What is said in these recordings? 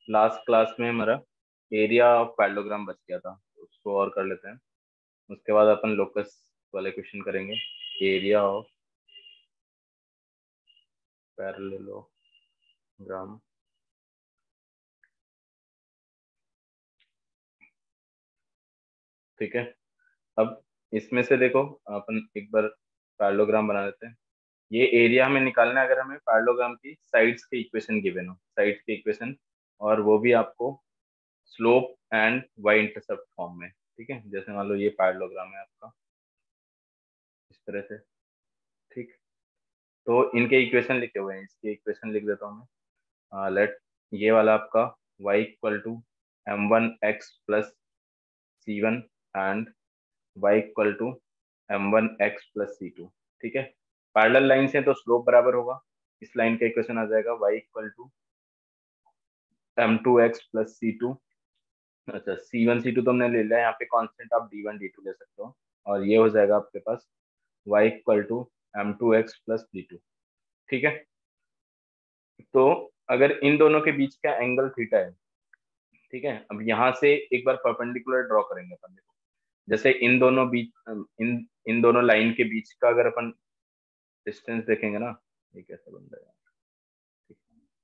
Last class में हमारा area of parallelogram बच गया था, तो उसको और कर लेते हैं। उसके बाद अपन लोकस वाले क्वेश्चन करेंगे। Area of parallelogram. ठीक है। अब इसमें से देखो, अपन एक बार पैरेललोग्राम बना लेते हैं। ये एरिया हमें निकालना है अगर हमें पैरेललोग्राम की साइड्स के इक्वेशन गिवन हो, साइड्स के इक्वेशन, और वो भी आपको slope and y intercept form में। ठीक है, जैसे मान लो ये पैरेललोग्राम है आपका इस तरह से। ठीक, तो इनके इक्वेशन लिखे हुए हैं, इसके इक्वेशन लिख देता हूँ मैं। लेट ये वाला आपका y equal to m1x+c1 and y equal to m1x+c2। ठीक है, पैरेलल लाइन से तो स्लोप बराबर होगा। इस लाइन का इक्वेशन आ जाएगा y इक्वल टू m2x+c2। अच्छा, c1 c2 तो हमने ले लिया, यहाँ पे कांस्टेंट आप d1 d2 ले सकते हो, और ये हो जाएगा आपके पास y इक्वल टू m2x+d2। ठीक है, तो अगर इन दोनों के बीच का एंगल थीटा है, ठीक है, अब यहाँ से एक बार परपेंडिकुलर ड्रॉ करेंगे अपन। देखो, जैसे इन दोनों बीच, इन दोनों लाइन के बीच का अगर अपन डिस्टेंस देखेंगे ना, ये कैसे बन जाएगा।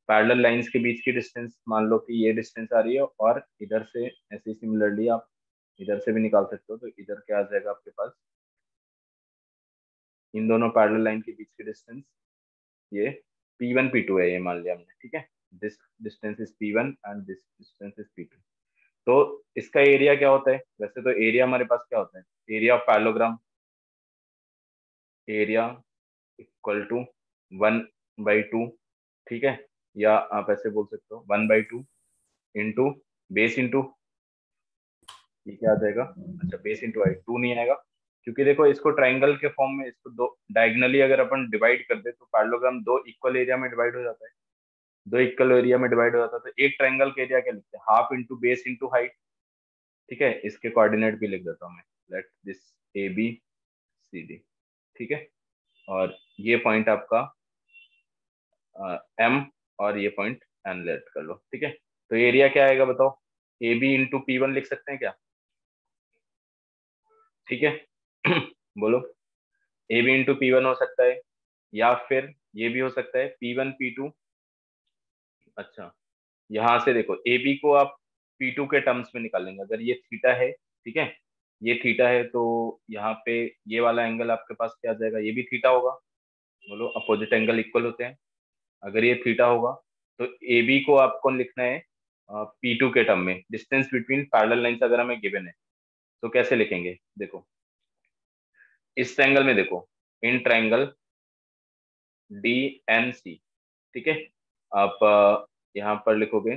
पैरेलल लाइंस के बीच की डिस्टेंस मान लो कि ये डिस्टेंस आ रही है, और इधर से ऐसे सिमिलरली आप इधर से भी निकाल सकते हो, तो इधर क्या आ जाएगा आपके पास, इन दोनों पैरेलल लाइन के बीच की डिस्टेंस ये P1 P2 है, ये मान लिया हमने। ठीक है, this distance is P1 and this distance is P2। तो इसका एरिया क्या होता है, वैसे तो एरिया हमारे पास क्या होता है, area of parallelogram, area equal to 1/2। ठीक है, या आप ऐसे बोल सकते हो 1/2 इंटू बेस इंटू, ये क्या आ जाएगा, अच्छा बेस इंटू हाइट, 2 नहीं आएगा, क्योंकि देखो इसको ट्राइंगल के फॉर्म में, इसको दो डायगनली अगर अपन डिवाइड कर दे तो पैरेललोग्राम दो इक्वल एरिया में डिवाइड हो जाता है। दो इक्वल एरिया में डिवाइड हो जाता है, तो एक ट्राइंगल का एरिया क्या लिखते हैं, half into base into height. ठीक है, इसके कोऑर्डिनेट भी लिख देता हूँ मैं, लेट दिस ABCD। ठीक है, और ये पॉइंट आपका M, और ये पॉइंट N लेट कर लो। ठीक है, तो एरिया क्या आएगा बताओ, AB इंटू P1 लिख सकते हैं क्या। ठीक है, बोलो, AB इंटू P1 हो सकता है, या फिर ये भी हो सकता है P1 P2। अच्छा, यहाँ से देखो AB को आप P2 के टर्म्स में निकालेंगे, अगर ये थीटा है, ठीक है, ये थीटा है, तो यहाँ पे ये वाला एंगल आपके पास क्या आ जाएगा, ये भी थीटा होगा। बोलो, अपोजिट एंगल इक्वल होते हैं, अगर ये थीटा होगा तो AB को आपको लिखना है P2 के टर्म में, डिस्टेंस बिटवीन पैरेलल लाइंस अगर हमें गिवन है तो कैसे लिखेंगे। देखो, इस ट्रायंगल में देखो, इन ट्रायंगल DNC। ठीक है, आप यहाँ पर लिखोगे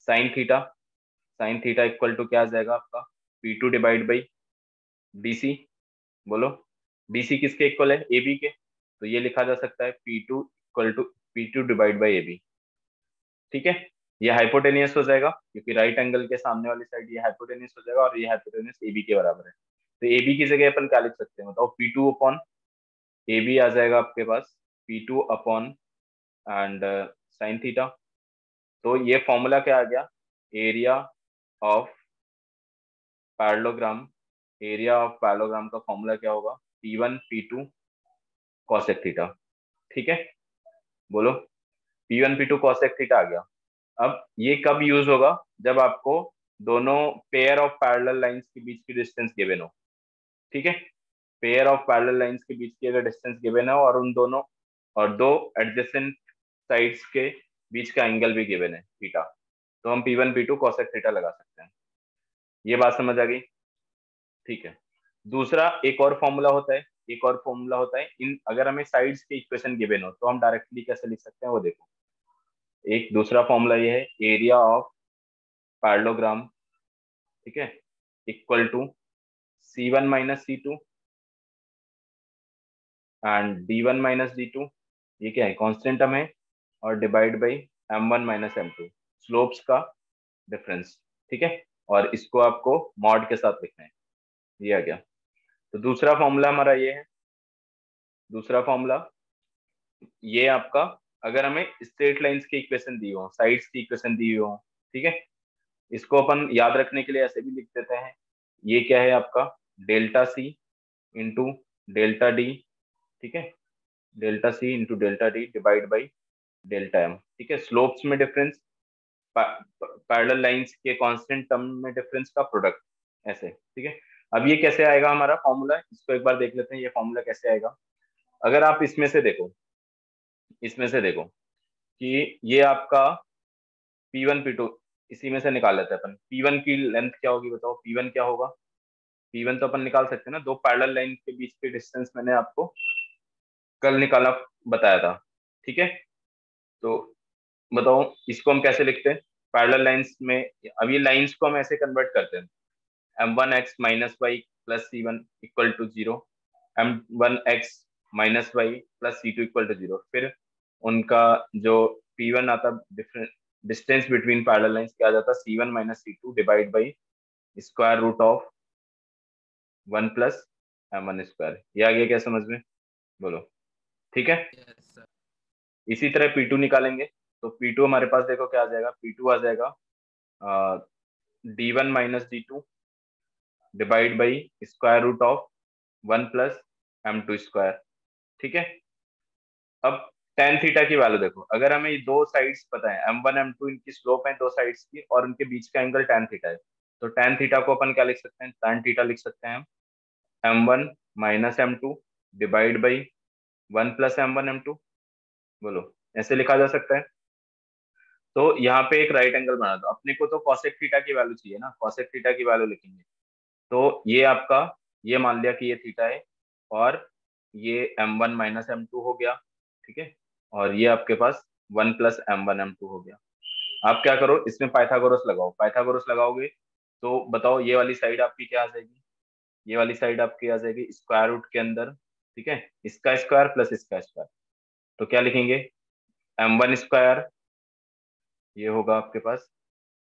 sine theta, sine theta equal to क्या आ जाएगा आपका, P2 डिवाइड बाई DC। बोलो, DC किसके इक्वल है, AB के, तो ये लिखा जा सकता है P2 equal to P2 divide by AB। ठीक है, ये हाइपोटेनियस हो जाएगा, क्योंकि राइट एंगल के सामने वाली साइड ये हाइपोटेनियस हो जाएगा, और ये हाइपोटेनियस AB के बराबर है। तो AB की जगह अपन क्या लिख सकते हैं बताओ, P2 अपॉन AB आ जाएगा आपके पास, P2 upon and sine theta. तो ये फॉर्मूला क्या आ गया, area of parallelogram, area of parallelogram का फॉर्मूला क्या होगा, P1 P2 कॉसेक थीटा। ठीक है, बोलो, P1 P2 कॉसेक थीटा आ गया। अब ये कब यूज होगा, जब आपको दोनों पेयर ऑफ पैरेलल लाइंस के बीच की डिस्टेंस गिवन हो। ठीक है, पेयर ऑफ पैरेलल लाइंस के बीच की अगर डिस्टेंस गिवन है, और उन दोनों, और दो एडजेसेंट साइड्स के बीच का एंगल भी गिवन है थीटा, तो हम P1 P2 कॉसेक थीटा लगा सकते हैं। ये बात समझ आ गई। ठीक है, दूसरा एक और फॉर्मूला होता है, एक और फॉर्मूला होता है, इन अगर हमें साइड्स के इक्वेशन गिवन हो तो हम डायरेक्टली कैसे लिख सकते हैं वो देखो। एक दूसरा फॉर्मूला ये है, एरिया ऑफ पैरेललोग्राम, ठीक है, equal to C1 - C2 and D1 - D2, ये क्या है, कांस्टेंट टर्म है, और divide by M1 - M2, slopes का डिफरेंस। ठीक है, और इसको आपको मॉड के साथ लिखना है, ये आ गया। तो दूसरा फॉर्मूला हमारा ये है, दूसरा फॉर्मूला ये आपका, अगर हमें स्ट्रेट लाइंस की इक्वेशन दी हो, साइड्स की इक्वेशन दी हो, ठीक है, इसको अपन याद रखने के लिए ऐसे भी लिख देते हैं, ये क्या है आपका delta C into delta D, ठीक है, delta C into delta D divide by delta M, ठीक है, स्लोप्स में डिफरेंस, पैरेलल लाइंस के कांस्टेंट टर्म में डिफरेंस का प्रोडक्ट, ऐसे, ठीक है। अब ये कैसे आएगा हमारा फॉर्मूला, इसको एक बार देख लेते हैं, ये फॉर्मूला कैसे आएगा। अगर आप इसमें से देखो, इसमें से देखो कि ये आपका P1 P2, इसी में से निकाल लेते हैं अपन, P1 की लेंथ क्या होगी बताओ, P1 क्या होगा, P1 तो अपन निकाल सकते हैं ना, दो पैरेलल लाइन के बीच के डिस्टेंस मैंने आपको कल निकाला बताया था, ठीक है। तो बताओ इसको हम कैसे लिखते हैं पैरेलल लाइंस में, अब ये लाइंस को हम ऐसे कन्वर्ट करते हैं, m1x minus y plus C1 equal to zero, m1x minus y plus C2 equal to zero, फिर उनका जो P1 आता, different distance between parallel lines क्या आ जाता, C1 minus C2 divide by square root of 1 plus m1 square. ये आ गया क्या समझ में, बोलो, ठीक है। Yes sir. इसी तरह P2 निकालेंगे, तो P2 हमारे पास देखो क्या आ जाएगा, P2 आ जाएगा D1 minus D2 divide by square root of 1 plus m2 square, ठीक है। अब टेन थीटा की वैल्यू देखो, अगर हमें ये दो साइड्स पता है, m1 m2 इनकी स्लोप है दो साइड्स की, और उनके बीच का एंगल टेन थीटा है, तो टेन थीटा को अपन क्या लिख सकते हैं, टेन थीटा लिख सकते हैं हम m1 minus m2 divide by 1 plus m1 m2, बोलो, ऐसे लिखा जा सकता है। तो यहाँ पे एक राइट एंगल बना दो, अपने को तो कॉसेक थीटा की वैल्यू चाहिए ना, कॉसेक थीटा की वैल्यू लिखेंगे, तो ये आपका, ये मान लिया कि ये थीटा है, और ये m1 माइनस m2 हो गया, ठीक है, और ये आपके पास 1 प्लस m1 m2 हो गया। आप क्या करो, इसमें पाइथागोरस लगाओ, पाइथागोरस लगाओगे तो बताओ ये वाली साइड आपकी क्या आ जाएगी, ये वाली साइड आपकी आ जाएगी स्क्वायर रूट के अंदर, ठीक है, इसका स्क्वायर प्लस इसका स्क्वायर, तो क्या लिखेंगे, m1 स्क्वायर, ये होगा आपके पास,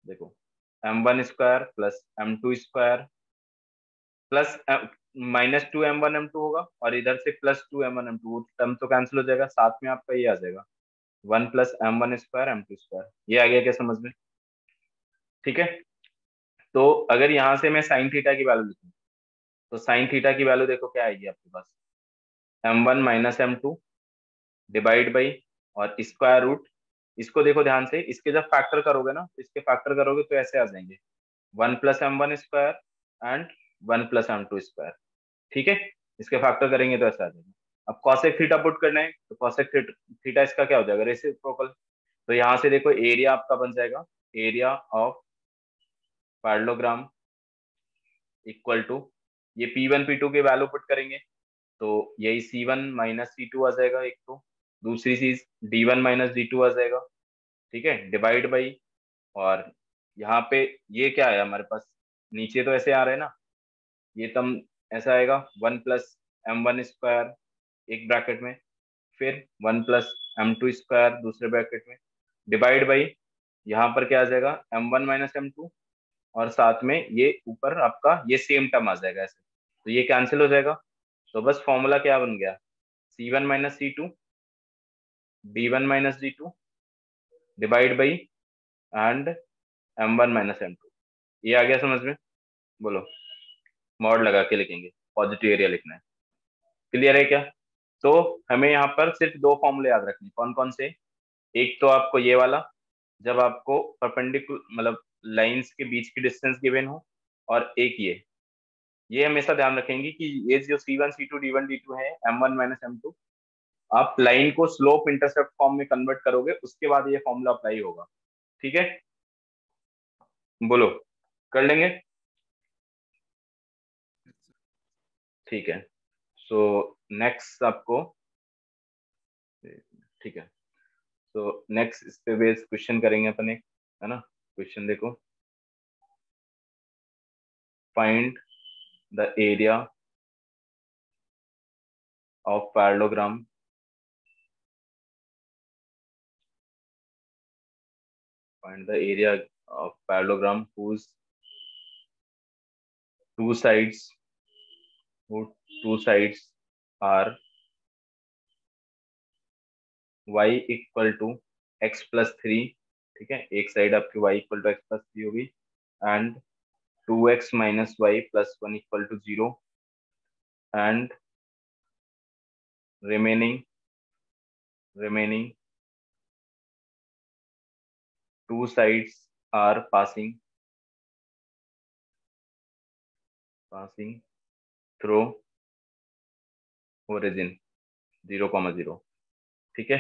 देखो, m1 square plus m2 square plus -2 m1 m2 होगा, और इधर से +2 m1 m2, वो टर्म तो कैंसिल हो जाएगा, साथ में आपका ये आ जाएगा 1 plus m1 square m2 square. ये आ गया क्या समझ में, ठीक है। तो अगर यहाँ से मैं साइन थीटा की वैल्यू लिखूं, तो साइन थीटा की वैल्यू देखो क्या आएगी आपके पास, m1 minus m2 divide by, और स्क्वायर रूट, इसको देखो ध्यान से, इसके जब फैक्टर करोगे ना, तो इसके फैक्टर करोगे तो ऐसे आ जाएंगे 1 plus m1 square and 1 plus m2 square, ठीक है, इसके फैक्टर करेंगे तो ऐसा आ जाएगा। अब कॉसेक थीटा पुट करना है, तो कॉसेक थीटा इसका क्या हो जाएगा, रेसिप्रोकल, तो यहाँ से देखो एरिया आपका बन जाएगा, area of parallelogram equal to, ये P1 P2 के वैल्यू पुट करेंगे, तो यही C1 माइनस C2 आ जाएगा एक, तो दूसरी चीज D1 माइनस D2 आ जाएगा, ठीक है, डिवाइड बाई, और यहाँ पे ये क्या है हमारे पास, नीचे तो ऐसे आ रहे हैं ना, ये तम ऐसा आएगा 1 प्लस m1 स्क्वायर एक ब्रैकेट में, फिर 1 प्लस m2 स्क्वायर दूसरे ब्रैकेट में, डिवाइड बाई, यहाँ पर क्या आ जाएगा m1 माइनस m2, और साथ में ये ऊपर आपका ये सेम टर्म आ जाएगा ऐसे, तो ये कैंसिल हो जाएगा, तो बस फॉर्मूला क्या बन गया, C1 minus C2 D1 minus D2 divide by and m1 minus m2, ये आ गया समझ में, बोलो, मॉड लगा के लिखेंगे, पॉजिटिव एरिया लिखना है, क्लियर है क्या। तो हमें यहाँ पर सिर्फ दो फॉर्मूले याद रखने, कौन कौन से, एक तो आपको ये वाला, जब आपको परपेंडिकुलर मतलब लाइंस के बीच की डिस्टेंस गिवन हो, और एक ये हमेशा ध्यान रखेंगे कि ये जो C1 C2 D1 D2 है m1 माइनस m2, आप लाइन को स्लोप इंटरसेप्ट फॉर्म में कन्वर्ट करोगे, उसके बाद ये फॉर्मूला अप्लाई होगा, ठीक है, बोलो, कर लेंगे, ठीक है। सो नेक्स्ट आपको, ठीक है, तो नेक्स्ट इस पे बेस्ड क्वेश्चन करेंगे अपन एक, है ना, क्वेश्चन देखो, find the area of parallelogram, find the area of parallelogram whose two sides whose two sides are y equal to x plus 3 ठीक है, एक साइड आपकी y equal to x plus three होगी and 2x minus y plus one equal to zero and remaining two sides are passing through origin 0,0। ठीक है,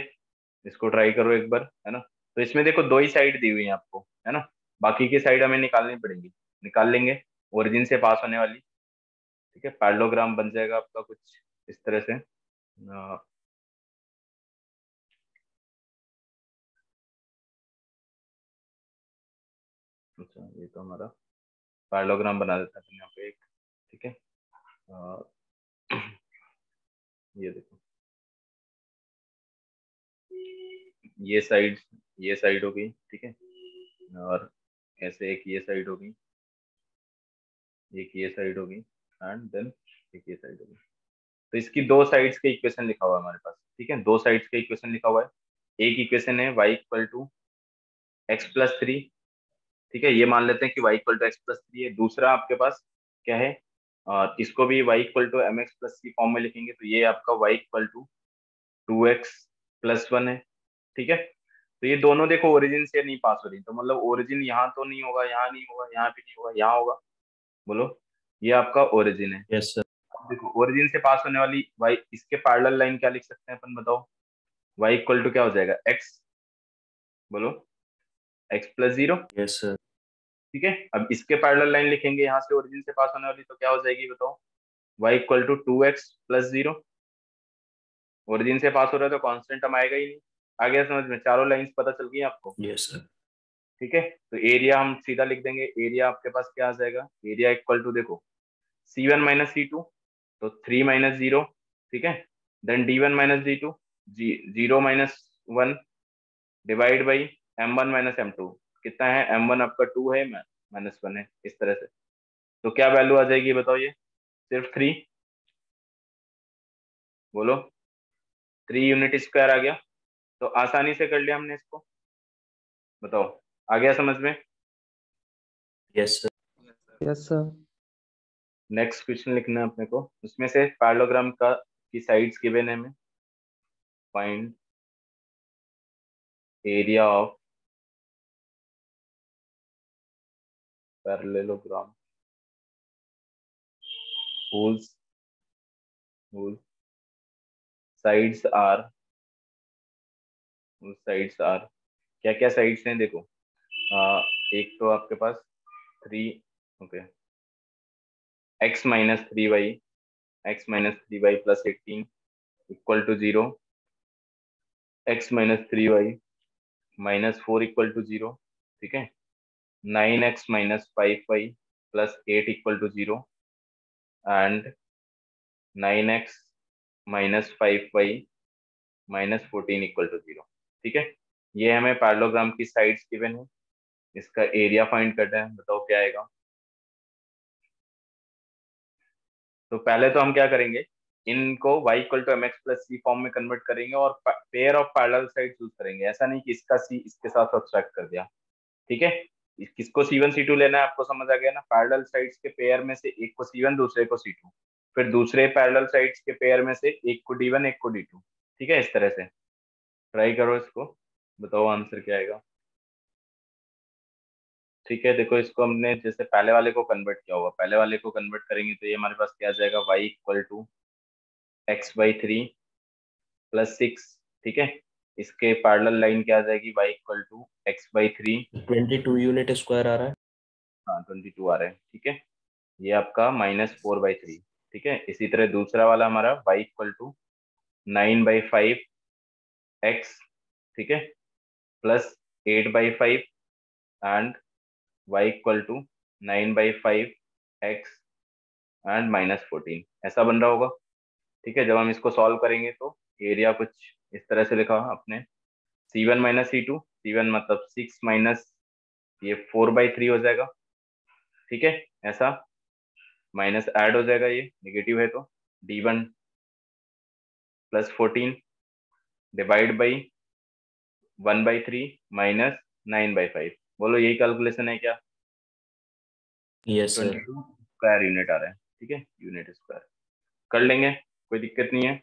इसको try करो एक बार, है ना। तो इसमें देखो दो ही साइड दी हुई है आपको, है ना, बाकी की साइड हमें निकालनी पड़ेंगी, निकाल लेंगे ओरिजिन से पास होने वाली। ठीक है, पैरेललोग्राम बन जाएगा आपका कुछ इस तरह से। अच्छा, ये तो हमारा पैरेललोग्राम बना देता है यहाँ पे एक। ठीक है, ये देखो, ये साइड हो गई। ठीक है, और ऐसे एक ये साइड होगी, एक ये साइड होगी एंड देन एक ये साइड होगी। तो इसकी दो साइड्स के इक्वेशन लिखा हुआ है हमारे पास। ठीक है, दो साइड्स के इक्वेशन लिखा हुआ है। एक इक्वेशन है y equal to x plus three. ठीक है, ये मान लेते हैं कि y equal to x plus three है। दूसरा आपके पास क्या है, और इसको भी y equal to M x plus की फॉर्म में लिखेंगे, तो ये आपका y equal to two x plus one है। ठीक है, तो ये दोनों देखो ओरिजिन से नहीं पास हो रही, तो मतलब ओरिजिन यहाँ तो नहीं होगा, यहाँ नहीं होगा, यहाँ भी नहीं होगा, यहाँ होगा। बोलो, ये आपका ओरिजिन है। Yes sir. अब देखो ओरिजिन से पास होने वाली y, इसके पैरेलल लाइन क्या लिख सकते हैं अपन, बताओ। y इक्वल टू क्या हो जाएगा, x। बोलो, x plus zero. Yes sir. ठीक है, अब इसके पैरेलल लाइन लिखेंगे यहाँ से ओरिजिन से पास होने वाली, तो क्या हो जाएगी बताओ, y equal to two x plus zero. Origin से पास हो रहा है तो कांस्टेंट टर्म आएगा ही नहीं। आ गया समझ में, चारों लाइंस पता चल गई आपको। Yes sir. ठीक है, तो एरिया हम सीधा लिख देंगे। एरिया आपके पास क्या आ जाएगा, एरिया इक्वल टू देखो C1 माइनस C2, तो 3 - 0। ठीक है, then D1 minus D2, 0 - 1 divide by M1 minus M2। कितना है, M1 आपका 2 है, माइनस 1 है, इस तरह से। तो क्या वैल्यू आ जाएगी बताओ, ये सिर्फ 3। बोलो, 3 यूनिट स्क्वायर आ गया। तो आसानी से कर लिया हमने इसको, बताओ, आ गया समझ में। Yes sir. Yes sir. Next question लिखना है अपने को, उसमें से पैरेललोग्राम का की साइड्स गिवन है हमें। Find area of parallelogram whose sides are क्या क्या साइड्स हैं देखो। एक तो आपके पास 3, okay, x - 3y plus 18 equal to 0, x - 3y -4 equal to 0। ठीक है, 9x - 5y plus 8 equal to 0 and 9x - 5y -14 equal to 0। ठीक है, ये हमें पैरेललोग्राम की साइड्स गिवन है। इसका एरिया फाइंड करना है, बताओ क्या आएगा। तो पहले तो हम क्या करेंगे, इनको y equal to M x plus C form में कन्वर्ट करेंगे और pair of parallel side choose करेंगे। ऐसा नहीं कि इसका c इसके साथ सब्ट्रैक्ट कर दिया। ठीक है, किसको C1 C2 लेना है, आपको समझ आ गया ना। पैरेलल साइड्स के पेयर में से एक को C1, दूसरे को C2, फिर दूसरे पैरेलल साइड्स के पेयर में से एक को D1, एक को D2। ठीक है, इस तरह से ट्राई करो इसको, बताओ आंसर क्या आएगा। ठीक है, देखो इसको हमने जैसे पहले वाले को कन्वर्ट किया होगा, पहले वाले को कन्वर्ट करेंगे तो ये हमारे पास क्या आ जाएगा, y equal to x/3 plus 6। ठीक है, इसके पैरेलल लाइन क्या आ जाएगी, y equal to x/3। 22 unit square आ रहा है। हाँ, 22 आ रहा है। ठीक है, ये आपका -4/3। ठीक है, इसी तरह दूसरा वाला हमारा y इक्वल टू 9/5x। ठीक है, plus 8/5 and y equal to 9/5x and -14, ऐसा बन रहा होगा। ठीक है, जब हम इसको सॉल्व करेंगे तो एरिया कुछ इस तरह से लिखा आपने, C1 - C2, C1 मतलब 6 माइनस ये 4/3 हो जाएगा। ठीक है, ऐसा माइनस ऐड हो जाएगा, ये नेगेटिव है तो D1 plus 14 divide by 1/3 minus 9/5। बोलो यही कैलकुलेशन है क्या? Yes sir. 22 स्क्वायर यूनिट आ रहा है, ठीक है, यूनिट स्क्वायर कर लेंगे, कोई दिक्कत नहीं है।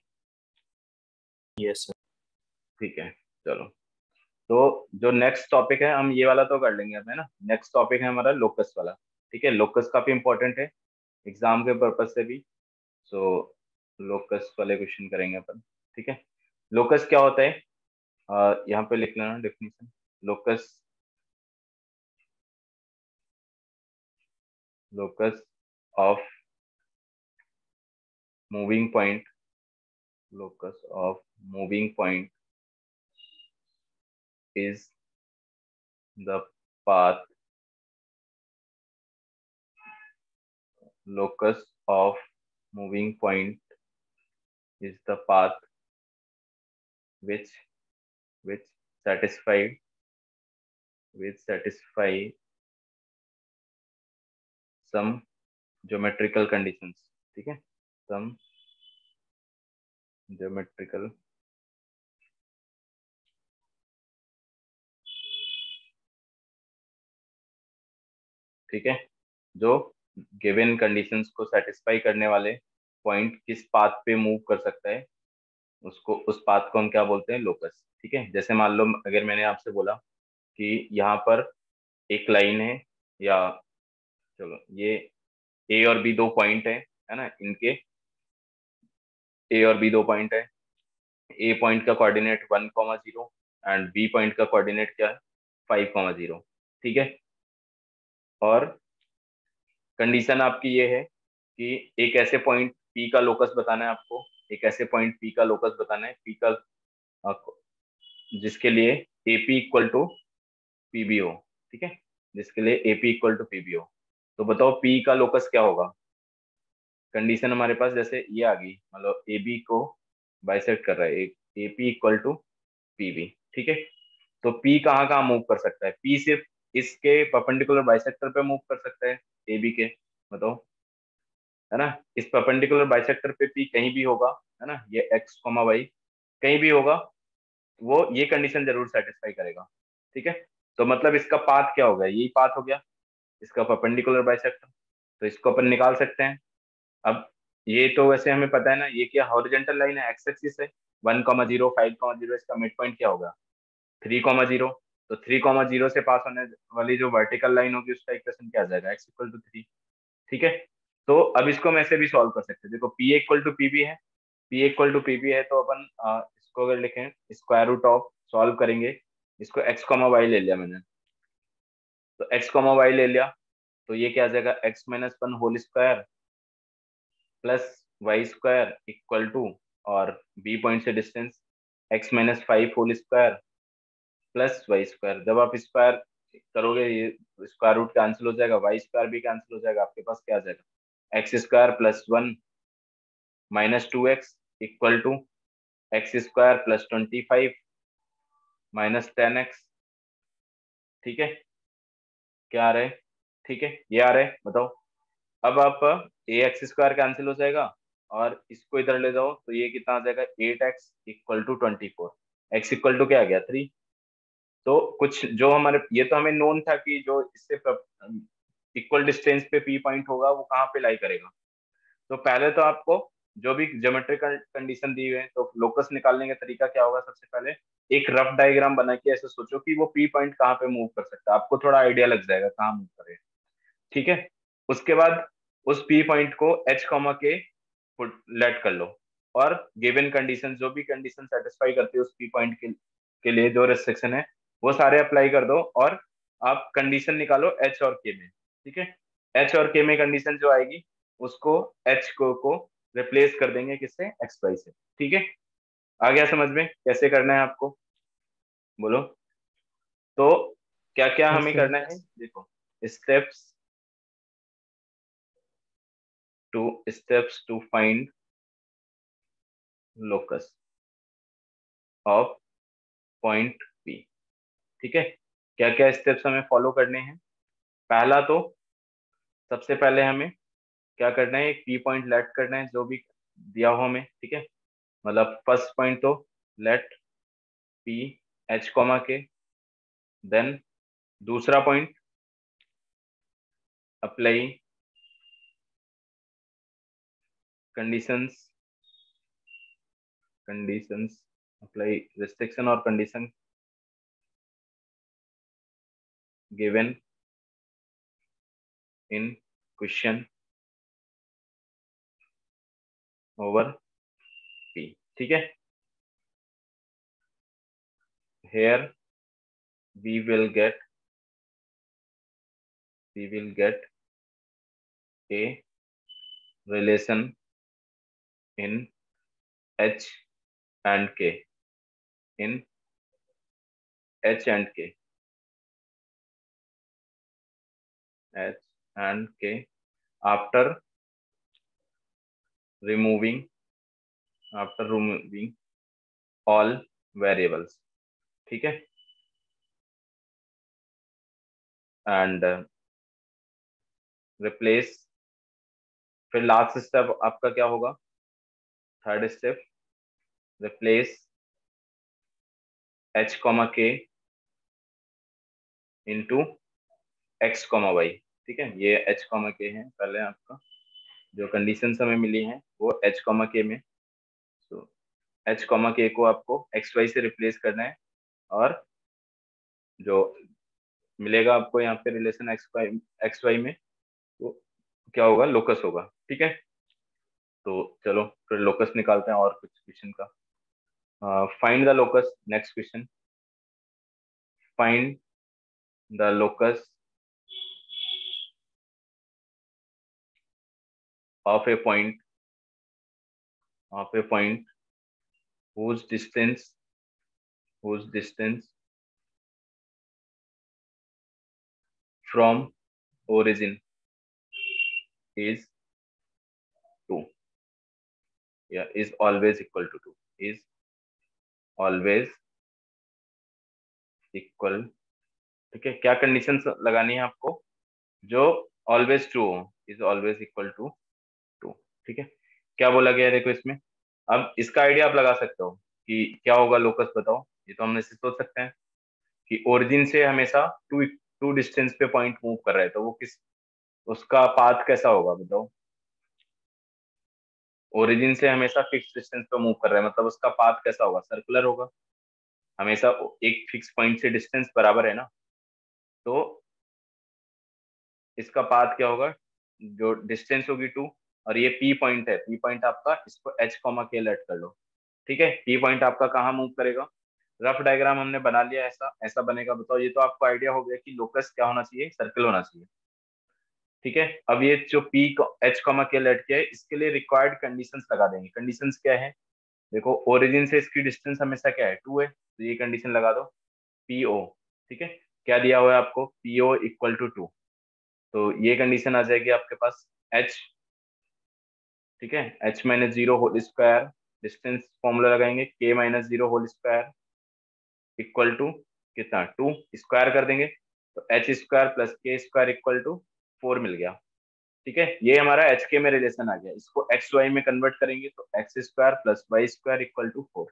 Yes sir. ठीक है, चलो। तो जो नेक्स्ट टॉपिक है, हम ये वाला तो कर लेंगे अब, है ना। नेक्स्ट टॉपिक है हमारा लोकस वाला। ठीक है, लोकस काफी इंपॉर्टेंट है एग्जाम के पर्पज से भी। सो लोकस वाले क्वेश्चन करेंगे अपन। ठीक है, लोकस क्या होता है? यहाँ पे लिख लेना definition. Locus, locus of moving point, locus of moving point is the path, locus of moving point is the path which which satisfied which satisfy some geometrical conditions। ठीक है, some geometrical, ठीक है, जो गिवन कंडीशंस को satisfy करने वाले point किस path पे मूव कर सकता है, उसको, उस पाथ को हम क्या बोलते हैं? लोकस। ठीक है, जैसे मान लो अगर मैंने आपसे बोला कि यहाँ पर एक लाइन है, या चलो ये ए और बी दो पॉइंट है ना, इनके ए और बी दो पॉइंट है। ए पॉइंट का कोऑर्डिनेट 1,0 एंड बी पॉइंट का कोऑर्डिनेट क्या है? 5,0। ठीक है, और कंडीशन आपकी ये है कि एक ऐसे पॉइंट पी का लोकस बताना है आपको, एक ऐसे पॉइंट पी का लोकस बताना है, पी का जिसके लिए A P equal to P B हो। ठीक है, जिसके लिए A P equal to P B हो। तो बताओ पी का लोकस क्या होगा? कंडीशन हमारे पास जैसे ये आ गई, मतलब ए बी को बाइसेक्ट कर रहा है, A P equal to P B. ठीक है, तो पी कहाँ कहाँ मूव कर सकता है? पी सिर्फ इसके परपेंडिकुलर बाइसेक्टर पे मूव कर सकता है, ए बी के, बताओ, है ना। इस परपेंडिकुलर बाइसेक्टर पे पी कहीं भी होगा, है ना, ये एक्स कॉमा वाई कहीं भी होगा, वो ये कंडीशन जरूर सेटिस्फाई करेगा। ठीक है, तो मतलब इसका पाथ क्या हो गया? यही पाथ हो गया इसका परपेंडिकुलर बाइसेक्टर। तो इसको अपन निकाल सकते हैं। अब ये तो वैसे हमें पता है ना, ये क्या हॉरिजॉन्टल लाइन है, एक्स एक्सिस है। 1,0 5,0, इसका मिड पॉइंट क्या होगा? 3,0। तो 3,0 से पास होने वाली जो वर्टिकल लाइन होगी उसका इक्वेशन क्या आ जाएगा? X equal to 3। ठीक है, तो अब इसको हम ऐसे भी सॉल्व कर सकते हैं। देखो P equal to P B है, P equal to P B है, तो अपन इसको अगर लिखें स्क्वायर रूट ऑफ, सॉल्व करेंगे इसको, एक्स कॉमा वाई ले लिया मैंने, तो एक्स कॉमा वाई ले लिया, तो ये क्या आ जाएगा? X minus one whole square plus y square equal to, और बी पॉइंट से distance, x minus 5 whole square plus y square. जब आप स्क्वायर करोगे ये स्क्वायर रूट कैंसिल हो जाएगा, वाई स्क्वायर भी कैंसिल हो जाएगा, आपके पास क्या आ जाएगा? X square plus 1 minus 2x equal to x square plus 25 minus 10x। ठीक है, क्या आ रहा है? ठीक है, ये आ रहा है, बताओ। अब आप ए एक्स स्क्वायर कैंसिल हो जाएगा, और इसको इधर ले जाओ तो ये कितना आ जाएगा? 8x equal to 24। X equal to क्या आ गया? 3। तो कुछ जो हमारे, ये तो हमें नोन था कि जो इससे इक्वल डिस्टेंस पे पी पॉइंट होगा वो कहाँ पे लाई करेगा। तो पहले तो आपको जो भी ज्योमेट्रिकल कंडीशन दी हुई है, तो लोकस निकालने का तरीका क्या होगा? सबसे पहले एक रफ डायग्राम बना के ऐसे सोचो कि वो पी पॉइंट कहाँ पे मूव कर सकता है, आपको थोड़ा आइडिया लग जाएगा कहाँ मूव करे। ठीक है, उसके बाद उस पी पॉइंट को एच कॉमा के लेट कर लो, और गिवन कंडीशन, जो भी कंडीशन सेटिस्फाई करती है उस पी पॉइंट के लिए जो रेस्ट्रिक्शन है वो सारे अप्लाई कर दो, और आप कंडीशन निकालो एच और के में। ठीक है, एच और के में कंडीशन जो आएगी उसको एच को रिप्लेस कर देंगे किससे? एक्स वाई से। ठीक है, आ गया समझ में कैसे करना है आपको? बोलो। तो क्या क्या यस हमें सर। करना है, देखो, steps to steps to find locus of point P. ठीक है, क्या क्या स्टेप्स हमें फॉलो करने हैं? पहला तो, सबसे पहले हमें क्या करना है? एक पी पॉइंट लेट करना है जो भी दिया हो हमें। ठीक है, मतलब फर्स्ट पॉइंट तो let P H comma K, then दूसरा point, apply conditions, apply restriction और condition given in question over P. ठीक है, here we will get a relation in H and K, in H and K, H and K after removing all variables. ठीक है, and replace, फिर last step आपका क्या होगा, third step, replace h comma k into x comma y. ठीक है, ये h comma k है, पहले आपका जो कंडीशन हमें मिली है वो h कॉमा k में, तो h कॉमा k को आपको एक्स वाई से रिप्लेस करना है, और जो मिलेगा आपको यहाँ पे रिलेशन एक्स वाई में, वो क्या होगा, लोकस होगा। ठीक है, तो चलो फिर लोकस निकालते हैं और कुछ क्वेश्चन का। Find the locus, next question, find the locus of A point whose distance from origin is 2, yeah, is always equal to 2, is always equal। ठीक है, क्या कंडीशन लगानी है आपको, जो ऑलवेज ट्रू हो, इज ऑलवेज इक्वल टू 2। ठीक है, क्या बोला गया है देखो इसमें, अब इसका आइडिया आप लगा सकते हो कि क्या होगा लोकस, बताओ, ये तो हमने से सोच सकते हैं कि ओरिजिन से हमेशा टू टू डिस्टेंस पे पॉइंट मूव कर रहा है, तो वो किस, उसका पाथ कैसा होगा बताओ, ओरिजिन से हमेशा फिक्स डिस्टेंस पे मूव कर रहा है, मतलब उसका पाथ कैसा होगा, सर्कुलर होगा, हमेशा एक फिक्स पॉइंट से डिस्टेंस बराबर है ना, तो इसका पाथ क्या होगा, जो डिस्टेंस होगी 2, और ये पी पॉइंट है, पी पॉइंट आपका, इसको एच कॉमा के लेट कर लो। ठीक है, पी पॉइंट आपका कहाँ मूव करेगा, रफ डायग्राम हमने बना लिया, ऐसा ऐसा बनेगा, बताओ, ये तो आपको आइडिया हो गया कि लोकस क्या होना चाहिए, सर्कल होना चाहिए। ठीक है, अब ये जो पी एच कॉमा के लेट के है, इसके लिए रिक्वायर्ड कंडीशंस लगा देंगे। कंडीशंस क्या है, देखो, ओरिजिन से इसकी डिस्टेंस हमेशा क्या है, 2 है, तो ये कंडीशन लगा दो, पीओ। ठीक है, क्या दिया हुआ है आपको, पीओ इक्वल टू 2, तो ये कंडीशन आ जाएगी आपके पास, एच, ठीक है, h minus zero whole square, distance formula लगाएंगे, k minus zero whole square equal to कितना, 2, स्क्वायर कर देंगे, तो एच स्क्वायर प्लस के स्क्वायर इक्वल टू 4 मिल गया। ठीक है, ये हमारा एच के में रिलेशन आ गया, इसको एक्स वाई में कन्वर्ट करेंगे तो x square plus y square equal to 4,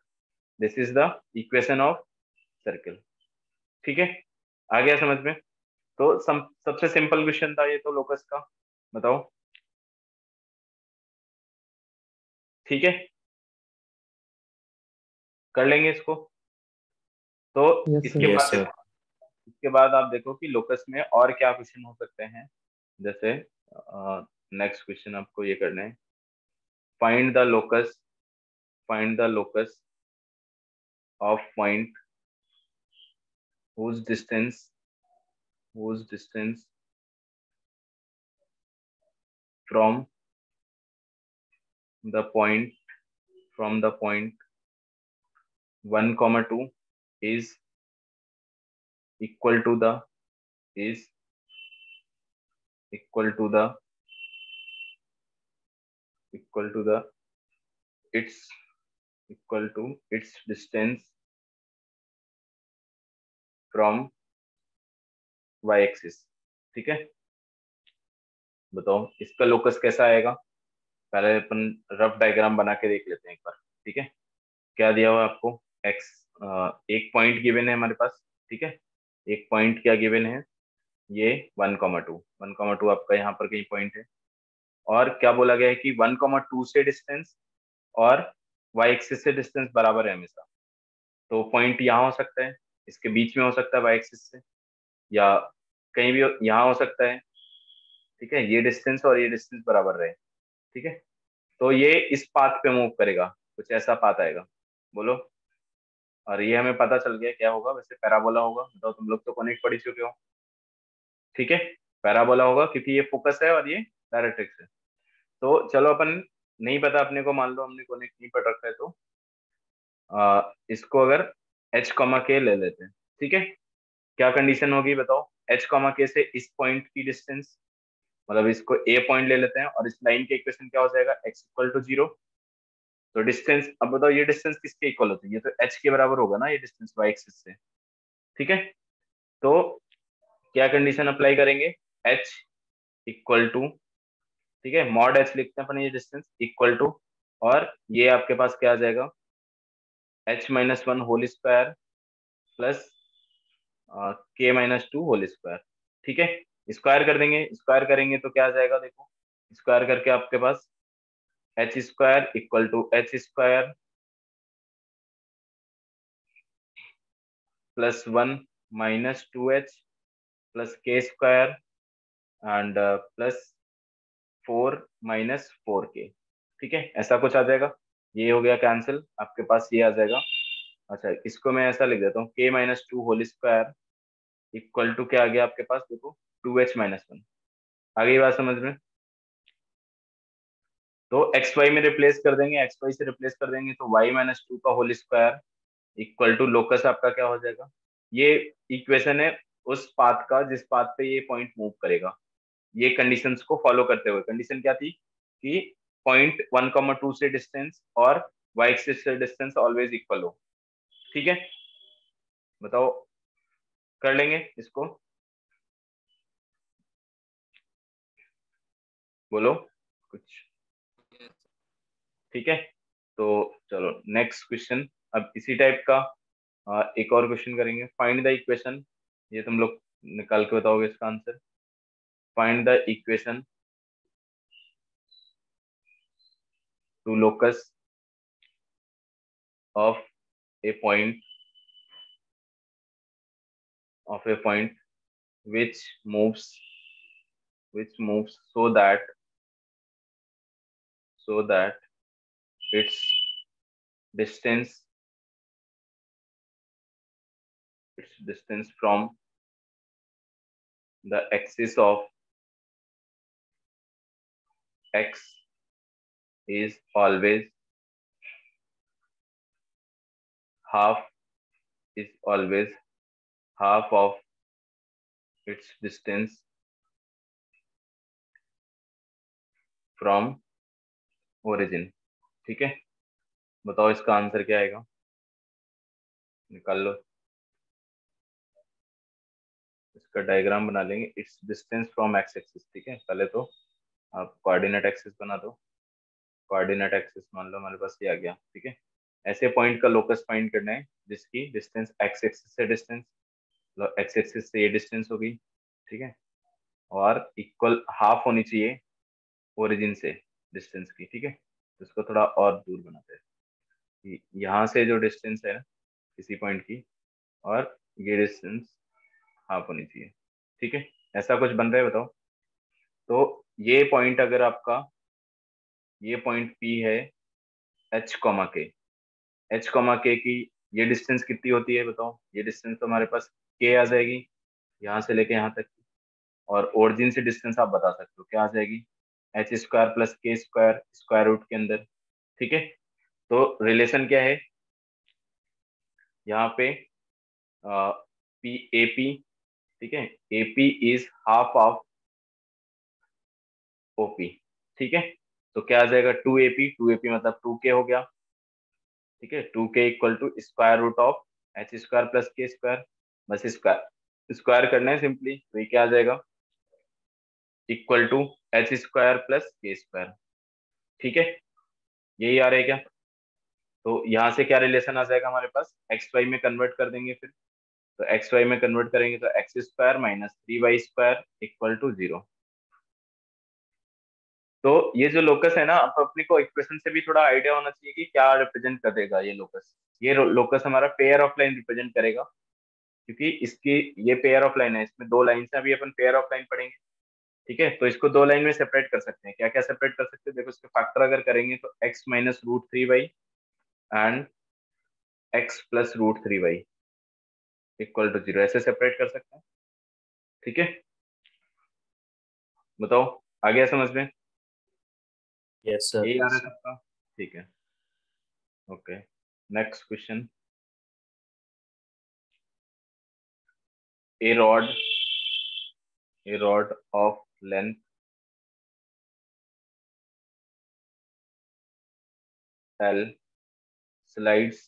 this is the equation of circle. ठीक है, आ गया समझ में, तो सबसे सिंपल क्वेश्चन था ये तो लोकस का, बताओ। ठीक है, कर लेंगे इसको, तो यस इसके सर। Yes, बाद sir. इसके बाद आप देखो कि लोकस में और क्या क्वेश्चन हो सकते हैं, जैसे नेक्स्ट क्वेश्चन आपको ये करना है, find the locus, of point whose distance from the point 1 comma 2 is equal to the is equal to the equal to the its equal to its distance from y axis। ठीक है, बताओ इसका locus कैसा आएगा, पहले अपन rough diagram बना के देख लेते हैं एक बार। ठीक है, क्या दिया हुआ है आपको, एक्स, एक पॉइंट गिवन है हमारे पास, ठीक है, एक पॉइंट क्या गिवन है, ये 1,2, 1,2 आपका यहाँ पर कहीं पॉइंट है। और क्या बोला गया है कि 1,2 से डिस्टेंस और y एक्सिस से डिस्टेंस बराबर है हमेशा। तो पॉइंट यहाँ हो सकता है, इसके बीच में हो सकता है y एक्सिस से, या कहीं भी यहाँ हो सकता है। ठीक है, ये डिस्टेंस और ये डिस्टेंस बराबर रहे। ठीक है, तो ये इस पाथ पे मूव करेगा, कुछ ऐसा पाथ आएगा। बोलो। और ये हमें पता चल गया क्या होगा, वैसे पैराबोला होगा। बताओ, तुम लोग तो कॉनिक पढ़ चुके हो। ठीक है, पैराबोला होगा क्योंकि ये फोकस है और ये डायरेक्ट्रिक्स है। तो चलो, अपन नहीं पता अपने को, मान लो हमने कॉनिक नहीं पढ़ रखा है, तो इसको अगर h कॉमा के ले लेते हैं। ठीक है, क्या कंडीशन होगी बताओ, h कॉमा के से इस पॉइंट की डिस्टेंस, मतलब इसको a पॉइंट ले लेते हैं और इस लाइन के इक्वेशन क्या हो जाएगा, x इक्वल टू 0। तो डिस्टेंस, अब बताओ ये डिस्टेंस किसके इक्वल होती है, ये तो h के बराबर होगा ना, ये डिस्टेंस y एक्सिस से। ठीक है, तो क्या कंडीशन अप्लाई करेंगे, h इक्वल टू, ठीक है, मॉड h लिखते हैं अपन, ये डिस्टेंस इक्वल टू, और ये आपके पास क्या आ जाएगा, h-1 whole square plus k-2 whole square. ठीक है, स्क्वायर कर देंगे, स्क्वायर करेंगे तो क्या आ जाएगा, देखो स्क्वायर करके आपके पास h square equal to h square plus 1 -2h plus k square and plus 4 - 4k। ठीक है, ऐसा कुछ आ जाएगा। ये हो गया कैंसिल, आपके पास ये आ जाएगा। अच्छा, इसको मैं ऐसा लिख देता हूँ, k-2 whole square equal to क्या आ गया आपके पास, देखो 2h-1। आ गई बात समझ में। तो एक्स वाई में रिप्लेस कर देंगे, एक्स वाई से रिप्लेस कर देंगे तो y-2 का whole square equal to locus आपका क्या हो जाएगा। ये इक्वेशन है उस पाथ का जिस पाथ पे ये पॉइंट मूव करेगा। ये कंडीशंस को फॉलो करते हुए, कंडीशन क्या थी कि पॉइंट 1,2 से डिस्टेंस और y एक्सिस से डिस्टेंस ऑलवेज इक्वल हो। ठीक है, बताओ, कर लेंगे इसको, बोलो कुछ। ठीक है, तो चलो नेक्स्ट क्वेश्चन। अब इसी टाइप का एक और क्वेश्चन करेंगे, फाइंड द इक्वेशन। ये तुम लोग निकाल के बताओगे इसका answer. Find the equation two locus of A point which moves so that its distance from the axis of x is always half half of its distance from origin। ठीक है, बताओ इसका आंसर क्या आएगा, निकाल लो। इसका डायग्राम बना लेंगे, it's distance from x axis. ठीक है, पहले तो आप कोऑर्डिनेट एक्सिस बना दो। कोऑर्डिनेट एक्सिस मान लो हमारे पास ये आ गया। ठीक है, ऐसे पॉइंट का लोकस फाइंड करना है जिसकी डिस्टेंस एक्स एक्सिस से डिस्टेंस, मतलब एक्स एक्सिस से ये डिस्टेंस होगी। ठीक है, और इक्वल हाफ होनी चाहिए ओरिजिन से डिस्टेंस की। ठीक है, तो इसको थोड़ा और दूर बनाते हैं कि यहाँ से जो डिस्टेंस है किसी पॉइंट की, और ये डिस्टेंस हाफ होनी चाहिए। ठीक है, ऐसा कुछ बन रहा है, बताओ। तो ये पॉइंट अगर आपका, ये पॉइंट P है h कॉमा के, h कॉमा के की ये डिस्टेंस कितनी होती है बताओ। ये डिस्टेंस तो हमारे पास k आ जाएगी यहाँ से लेके यहाँ तक की, और ओरिजिन से डिस्टेंस आप बता सकते हो क्या आ जाएगी, h square plus k square square root के अंदर। ठीक है, तो रिलेशन क्या है यहाँ पे, पी ए पी। ठीक है, A P is half of OP. ठीक है, तो क्या आ जाएगा, 2AP, 2AP मतलब 2K हो गया। ठीक है, 2K equal to square root of h square plus k square. बस स्क्वायर स्क्वायर करना है सिंपली, तो ये क्या आ जाएगा, equal to h square plus k square. ठीक है, यही आ रहा है क्या। तो यहाँ से क्या रिलेशन आ जाएगा हमारे पास, एक्स वाई में कन्वर्ट कर देंगे फिर। तो एक्स वाई में कन्वर्ट करेंगे तो x square minus 3y square equal to 0। तो ये जो लोकस है ना, अब अपने को इक्वेशन से भी थोड़ा आइडिया होना चाहिए कि क्या रिप्रेजेंट करेगा ये लोकस। ये लोकस हमारा पेयर ऑफ लाइन रिप्रेजेंट करेगा, क्योंकि इसकी ये पेयर ऑफ लाइन है, इसमें दो लाइन है, अभी अपन पेयर ऑफ लाइन पढ़ेंगे। ठीक है, तो इसको दो लाइन में सेपरेट कर सकते हैं। क्या क्या सेपरेट कर सकते हैं, देखो इसके फैक्टर अगर करेंगे तो x minus root three y and x plus root three y equal to 0, ऐसे सेपरेट कर सकते हैं। ठीक है, बताओ आ गया समझ में? Yes, sir. यही आ रहा है सबका? ठीक है, okay. Next question. a rod a rod of length L slides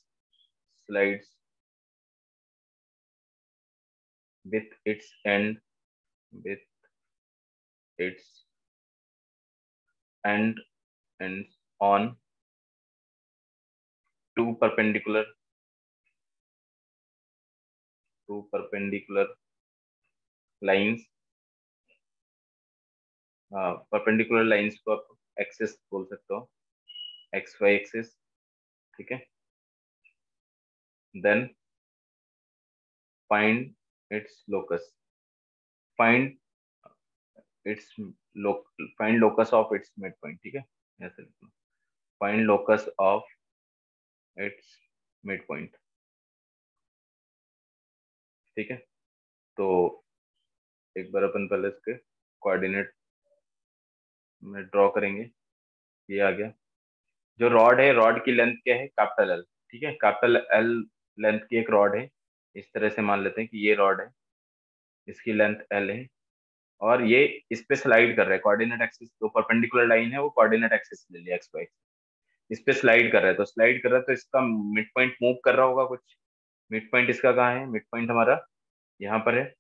with its end with its end ends on two perpendicular lines। Perpendicular lines को आप एक्सिस बोल सकते हो, एक्स वाई एक्सिस। ठीक है, then find its locus, find its find locus of its mid point. ठीक है, ऐसे लिखना, find locus of its mid point. ठीक है, तो एक बार अपन पहले इसके कोऑर्डिनेट में ड्रॉ करेंगे। ये आ गया। जो रॉड है, रॉड की लेंथ क्या है, कैपिटल एल। ठीक है, कैपिटल एल लेंथ की एक रॉड है। इस तरह से मान लेते हैं कि ये रॉड है, इसकी लेंथ एल है, और ये इस पे स्लाइड कर रहा है। कोऑर्डिनेट एक्सिस, जो परपेंडिकुलर लाइन है वो कोऑर्डिनेट एक्सिस ले लिया, एक्स वाई। इस पे स्लाइड कर रहा है, तो स्लाइड कर रहा है तो इसका मिड पॉइंट मूव कर रहा होगा कुछ। मिड पॉइंट इसका कहाँ है, मिड पॉइंट हमारा यहाँ पर है।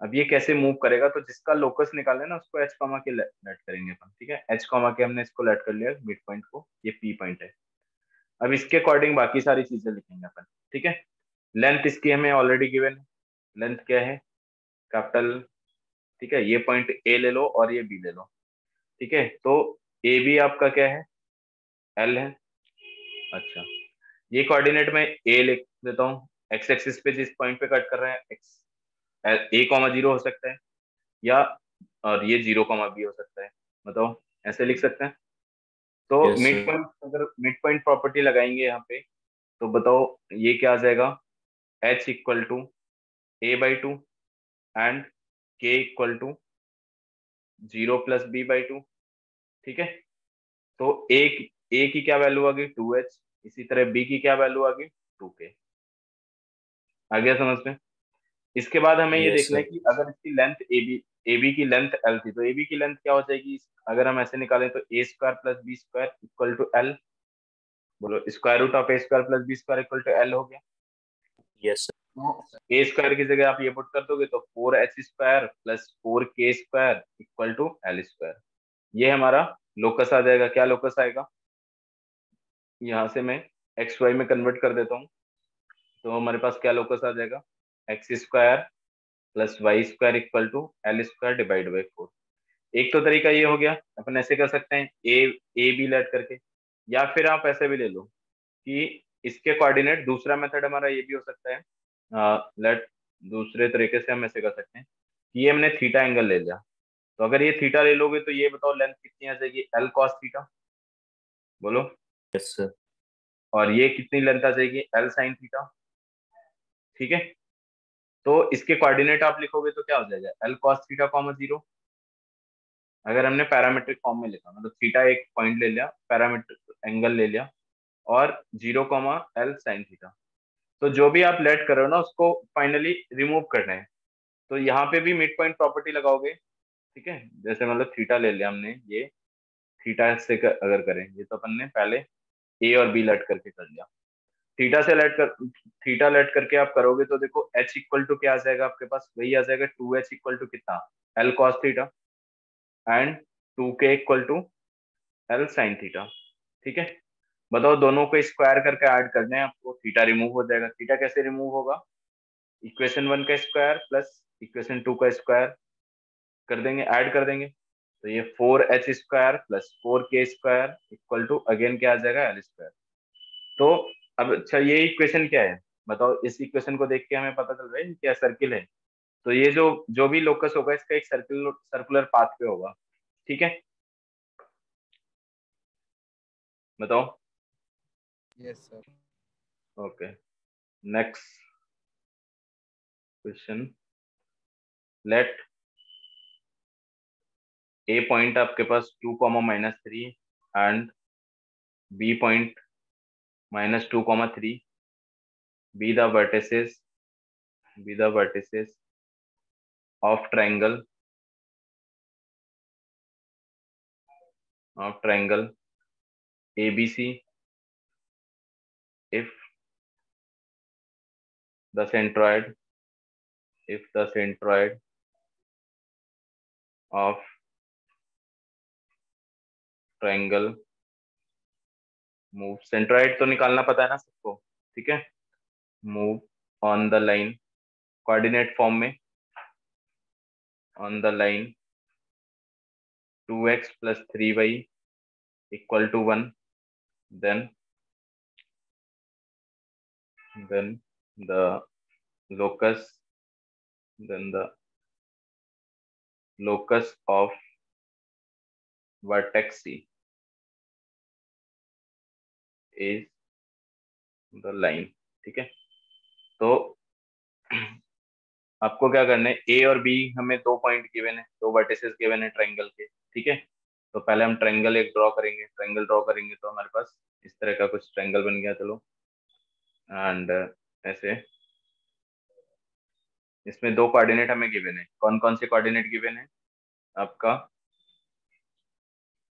अब ये कैसे मूव करेगा, तो जिसका लोकस निकाले ना उसको एच कॉमा के लेट करेंगे अपन। ठीक है, एच कॉमा के हमने इसको लेट कर लिया मिड पॉइंट को, ये पी पॉइंट है। अब इसके अकॉर्डिंग बाकी सारी चीजें लिखेंगे अपन। ठीक है, लेंथ इसकी हमें ऑलरेडी गिवन है। लेंथ क्या है, कैपिटल। ठीक है, ये पॉइंट ए ले लो और ये बी ले लो। ठीक है, तो ए बी आपका क्या है, एल है। अच्छा, ये कोऑर्डिनेट में ए लिख देता हूँ। एक्स एक्सिस पे जिस पॉइंट पे कट कर रहे हैं, एक्स ए कॉमा जीरो हो सकता है, या और ये जीरो कॉमा बी हो सकता है। बताओ, ऐसे लिख सकते हैं। तो Yes, मिड sir. पॉइंट, अगर मिड पॉइंट प्रॉपर्टी लगाएंगे यहाँ पे, तो बताओ ये क्या आ जाएगा, H equal to A by two and K equal to zero plus B by two. ठीक है, तो ए की क्या वैल्यू आ गई, टू एच। इसी तरह बी की क्या वैल्यू आ गई, टू के। आ गया समझ में? इसके बाद हमें ये Yes, देखना है sir. कि अगर इसकी लेंथ ए बी की लेंथ एल थी, तो ए बी की लेंथ क्या हो जाएगी, अगर हम ऐसे निकालें तो A square plus B square equal to L. बोलो, square root of A square plus B square equal to L हो गया। Yes, sir. ए स्क्वायर की जगह आप ये पुट कर दोगे तो 4h² plus 4k² equal to L square. ये हमारा लोकस आ जाएगा। क्या लोकस आएगा, यहाँ से मैं एक्स वाई में कन्वर्ट कर देता हूँ, तो हमारे पास क्या लोकस आ जाएगा, x square plus y square equal to L square divide by 4। एक तो तरीका ये हो गया, अपन ऐसे कर सकते हैं ए बी लेट करके, या फिर आप ऐसे भी ले लो कि इसके कोऑर्डिनेट, दूसरा मेथड हमारा ये भी हो सकता है। लेट दूसरे तरीके से हम ऐसे कर सकते हैं कि ये हमने थीटा एंगल ले लिया, तो अगर ये थीटा ले लोगे तो ये बताओ लेंथ कितनी आ जाएगी, एल कॉस थीटा। बोलो, Yes, sir. और ये कितनी लेंथ आ जाएगी, एल साइन थीटा। ठीक है, तो इसके कोऑर्डिनेट आप लिखोगे तो क्या हो जाएगा, L cos theta comma zero. अगर हमने पैरामीट्रिक फॉर्म में लिखा, मतलब थीटा एक पॉइंट ले लिया, पैरामीट्रिक एंगल ले लिया, और zero comma L sine theta. तो जो भी आप लेट कर रहे हो ना उसको फाइनली रिमूव करना है, तो यहाँ पे भी मिड पॉइंट प्रॉपर्टी लगाओगे। ठीक है, जैसे मतलब थीटा ले लिया हमने, ये थीटा से अगर करें, ये तो अपन ने पहले ए और बी लेट करके कर लिया। थीटा से लेट कर, थीटा लेट करके आप करोगे तो देखो एच इक्वल टू क्या आ जाएगा आपके पास, वही आ जाएगा 2h इक्वल टू कितना, L cos theta and 2k equal to L sine theta. ठीक है, बताओ दोनों को स्क्वायर करके ऐड करने हैं आपको, थीटा रिमूव हो जाएगा। थीटा कैसे रिमूव होगा, इक्वेशन 1 का स्क्वायर प्लस इक्वेशन 2 का स्क्वायर कर देंगे, ऐड कर देंगे, तो ये 4h² plus 4k² equal to again क्या आ जाएगा, l²। तो अब अच्छा ये इक्वेशन क्या है बताओ, इस इक्वेशन को देख के हमें पता चल रहा है क्या सर्किल है। तो ये जो जो भी लोकस होगा इसका एक सर्कुलर पाथ पे होगा, ठीक है, बताओ। Yes sir. Okay, next question. Let A point आपके पास 2, -3 and B point -2, 3 be the vertices of triangle ABC if the centroid of triangle move, centroid तो निकालना पता है ना सबको, ठीक है, move on the line coordinate form में on the line 2x plus 3y equal to 1, then the locus of vertex C is the line, ठीक है। तो आपको क्या करना है, ए और बी हमें 2 पॉइंट गिवन है, 2 वर्टिसेस गिवन है ट्रायंगल के, ठीक है। तो पहले हम ट्रायंगल एक ड्रॉ करेंगे, ट्रायंगल ड्रॉ करेंगे तो हमारे पास इस तरह का कुछ ट्रायंगल बन गया, चलो। एंड ऐसे इसमें 2 कोऑर्डिनेट हमें गिवन है, कौन कौन से कोऑर्डिनेट गिवन है आपका,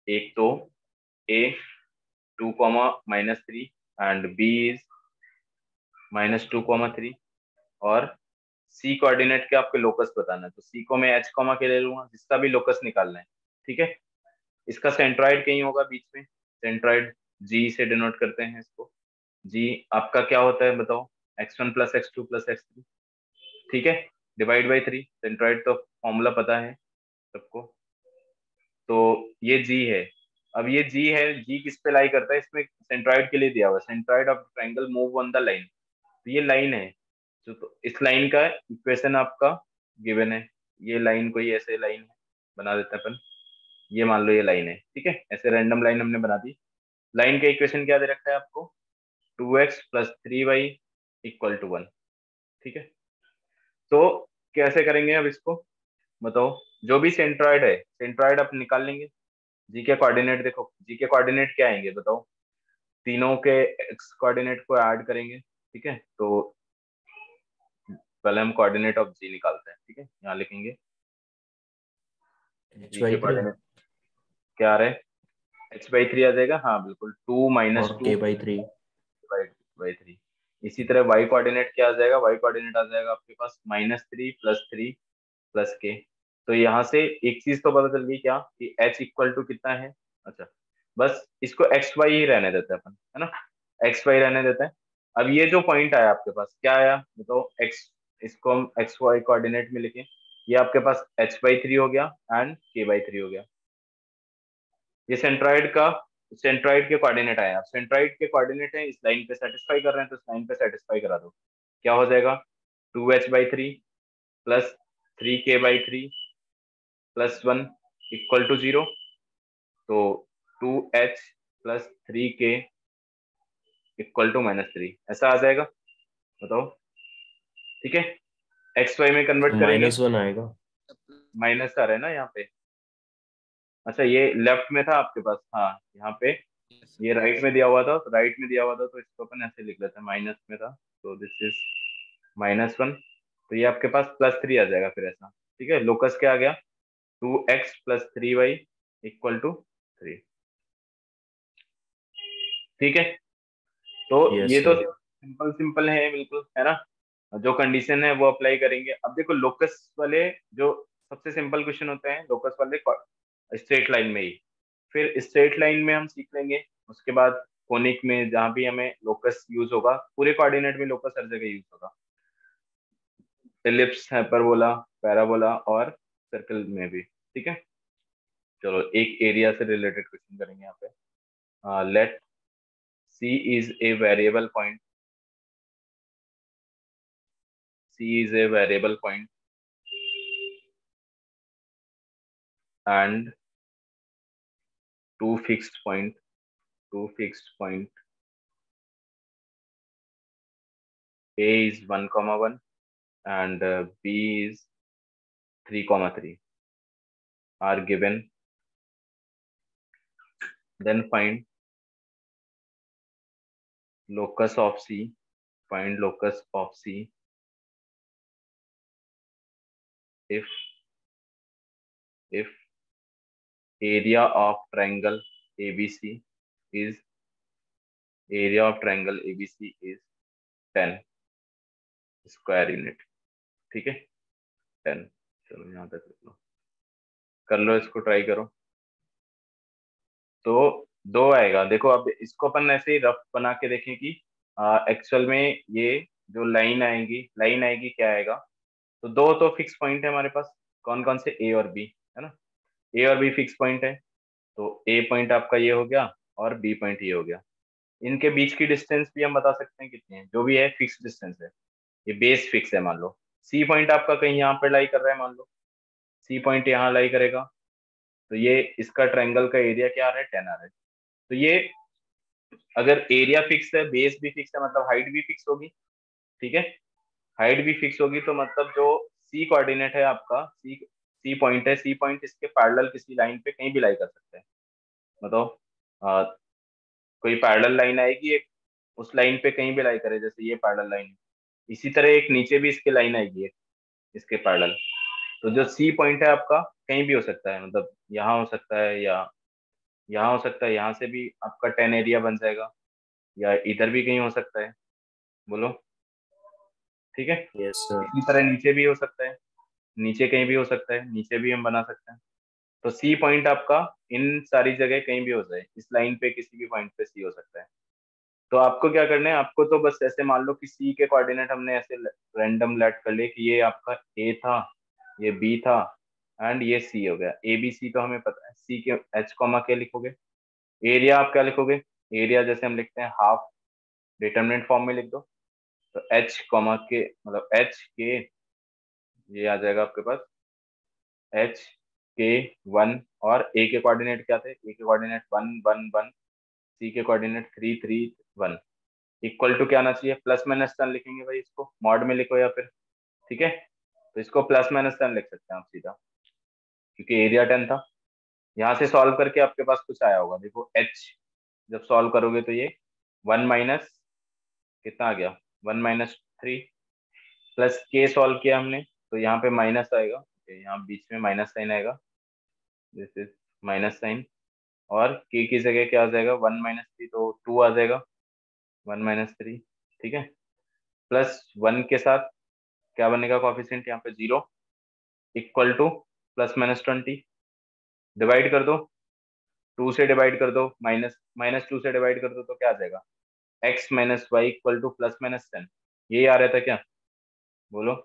एक तो ए 2, -3 एंड बी इज -2, 3 और सी कोऑर्डिनेट के आपके लोकस बताना है। तो सी को मैं h के ले लूंगा, जिसका भी लोकस निकालना है, ठीक है। इसका सेंट्रॉइड कहीं होगा बीच में, सेंट्रॉइड जी से डिनोट करते हैं इसको। जी आपका क्या होता है बताओ, x1 + x2 + x3, ठीक है, डिवाइड बाई 3। सेंट्रॉइड तो फॉर्मूला पता है सबको। तो ये जी है। अब ये जी है, जी किस पे लाई करता है, इसमें सेंट्रॉइड के लिए दिया हुआ है, centroid of triangle move on the line. तो ये लाइन है, तो इस लाइन का इक्वेशन आपका गिवन है। ये लाइन कोई ऐसे लाइन है, बना देते हैं अपन, ये मान लो ये लाइन है, ठीक है, ऐसे रैंडम लाइन हमने बना दी। लाइन का इक्वेशन क्या दे रखा है आपको, 2x + 3y = 1, ठीक है। तो कैसे करेंगे अब इसको बताओ, जो भी सेंट्रॉइड है, सेंट्रॉइड आप निकाल लेंगे। जी के कोऑर्डिनेट देखो, जी के कोऑर्डिनेट क्या आएंगे बताओ, तीनों के एक्स कोऑर्डिनेट को ऐड करेंगे, ठीक है। तो पहले हम कोऑर्डिनेट ऑफ जी निकालते हैं, ठीक है, यहाँ लिखेंगे जी के h/3 कोऑर्डिनेट क्या आ रहे हैं, h/3 आ जाएगा, हाँ बिल्कुल, 2 - और 2 k/3 बाई 3। इसी तरह y कोऑर्डिनेट क्या आ जाएगा, y कोऑर्डिनेट आ जाएगा आपके पास -3 + 3 + k। तो यहाँ से एक चीज तो पता चल गई क्या, कि h इक्वल टू कितना है, अच्छा बस इसको एक्स वाई ही रहने देते हैं अपन, है ना, एक्स वाई रहने देते हैं। अब ये जो पॉइंट आया आपके पास क्या आया बताओ, एक्स, इसको हम एक्स वाई कोऑर्डिनेट में लिखें, ये आपके पास h/3 हो गया एंड k/3 हो गया। ये सेंट्रॉइड के कोऑर्डिनेट आए, आप सेंट्रॉइड के कोऑर्डिनेट है, इस लाइन पे सेटिस्फाई कर रहे हैं तो इस लाइन पे सेटिस्फाई करा दो। क्या हो जाएगा, 2h/3 + 3k/3 + 1 = 0। तो 2h + 3k = -3 ऐसा आ जाएगा, बताओ, ठीक है। एक्स वाई में कन्वर्ट करेंगे, -1 आएगा। माइनस आ रहा है ना यहाँ पे, अच्छा ये लेफ्ट में था आपके पास, हाँ यहाँ पे ये राइट में दिया हुआ था, तो राइट में दिया हुआ था तो इसको अपन ऐसे लिख लेते हैं, माइनस में था तो दिस इज -1। तो ये आपके पास +3 आ जाएगा फिर ऐसा, ठीक है। लोकस क्या आ गया, 2x + 3y = 3, ठीक है। तो यस ये तो सर। सिंपल सिंपल है बिल्कुल, है ना, जो कंडीशन है वो अप्लाई करेंगे। अब देखो लोकस वाले जो सबसे सिंपल क्वेश्चन होते हैं, लोकस वाले स्ट्रेट लाइन में ही, फिर स्ट्रेट लाइन में हम सीख लेंगे, उसके बाद कोनिक में जहां भी हमें लोकस यूज होगा, पूरे कोऑर्डिनेट में लोकस हर जगह यूज होगा। एलिप्स, हाइपरबोला, पैराबोला और सर्कल में भी। ठीक है, चलो एक एरिया से रिलेटेड क्वेश्चन करेंगे यहाँ पे। Let C is a variable point, C is a variable point and two fixed point, two fixed point A is 1,1 and B is 3,3 are given. Then find locus of C. Find locus of C if area of triangle ABC is ABC is 10 square unit. ठीक है, 10। चलो यहाँ तक कर लो, इसको try करो। तो 2 आएगा। देखो अब इसको अपन ऐसे ही रफ बना के देखें कि एक्चुअल में ये जो लाइन आएगी क्या आएगा। तो 2 तो फिक्स पॉइंट है हमारे पास, कौन कौन से, ए और बी, है ना। ए और बी फिक्स पॉइंट है, तो ए पॉइंट आपका ये हो गया और बी पॉइंट ये हो गया। इनके बीच की डिस्टेंस भी हम बता सकते हैं कितनी है, जो भी है फिक्स डिस्टेंस है, ये बेस फिक्स है। मान लो सी पॉइंट आपका कहीं यहाँ पे लाई कर रहा है, मान लो सी पॉइंट यहाँ लाई करेगा, तो ये इसका ट्रायंगल का एरिया क्या आ रहा है, 10 आ रहा है। तो ये अगर एरिया फिक्स है, बेस भी फिक्स है, मतलब हाइट भी फिक्स होगी। ठीक है, हाइट भी फिक्स होगी, तो मतलब जो सी कोऑर्डिनेट है आपका, सी सी पॉइंट है, सी पॉइंट इसके पैरेलल किसी लाइन पे कहीं भी लाई कर सकते हैं। मतलब आ, कोई पैरेलल लाइन आएगी एक, उस लाइन पे कहीं भी लाई करे, जैसे ये पैरेलल लाइन है, इसी तरह एक नीचे भी इसके लाइन आएगी एक, इसके पैरेलल। तो जो सी पॉइंट है आपका कहीं भी हो सकता है, मतलब यहाँ हो सकता है या यहाँ हो सकता है, यहाँ से भी आपका 10 एरिया बन जाएगा, या इधर भी कहीं हो सकता है। बोलो, ठीक है। Yes, sir. इसी तरह नीचे भी हो सकता है, नीचे कहीं भी हो सकता है, नीचे भी हम बना सकते हैं। तो सी पॉइंट आपका इन सारी जगह कहीं भी हो जाए, इस लाइन पे किसी भी पॉइंट पे सी हो सकता है। तो आपको क्या करना है, आपको तो बस ऐसे मान लो कि सी के कोऑर्डिनेट हमने ऐसे रैंडम लेट कर लिए कि ये आपका ए था, ये बी था एंड ये सी हो गया। ए बी सी तो हमें पता है। सी के एच कॉमा के लिखोगे, एरिया आप क्या लिखोगे, एरिया जैसे हम लिखते हैं हाफ, डिटरमिनेंट फॉर्म में लिख दो। तो एच कॉमा के मतलब एच के, ये आ जाएगा आपके पास एच के 1, और ए के कोऑर्डिनेट क्या थे, ए के कोऑर्डिनेट 1 1 1, सी के कोऑर्डिनेट 3 3 1, इक्वल टू क्या आना चाहिए, प्लस माइनस टेन लिखेंगे भाई, इसको मॉड में लिखो या फिर। ठीक है, तो इसको प्लस माइनस टेन लिख सकते हैं आप सीधा, क्योंकि एरिया 10 था। यहाँ से सॉल्व करके आपके पास कुछ आया होगा, देखो एच जब सॉल्व करोगे तो ये 1 माइनस कितना आ गया, 1 - 3, प्लस के सॉल्व किया हमने तो यहाँ पे माइनस आएगा, यहाँ बीच में माइनस साइन आएगा, दिस इज माइनस साइन। और के की जगह क्या आ जाएगा, 1 - 3 तो 2 आ जाएगा, 1 - 3। ठीक है, प्लस 1 के साथ क्या बनेगा कॉफिशिएंट यहाँ पे 0, equal two plus minus 20, divide कर दो, 2 से डिवाइड कर दो, माइनस माइनस 2 से डिवाइड कर दो तो क्या आ जाएगा, x - y equal two plus minus 10। यही आ रहा था क्या, बोलो।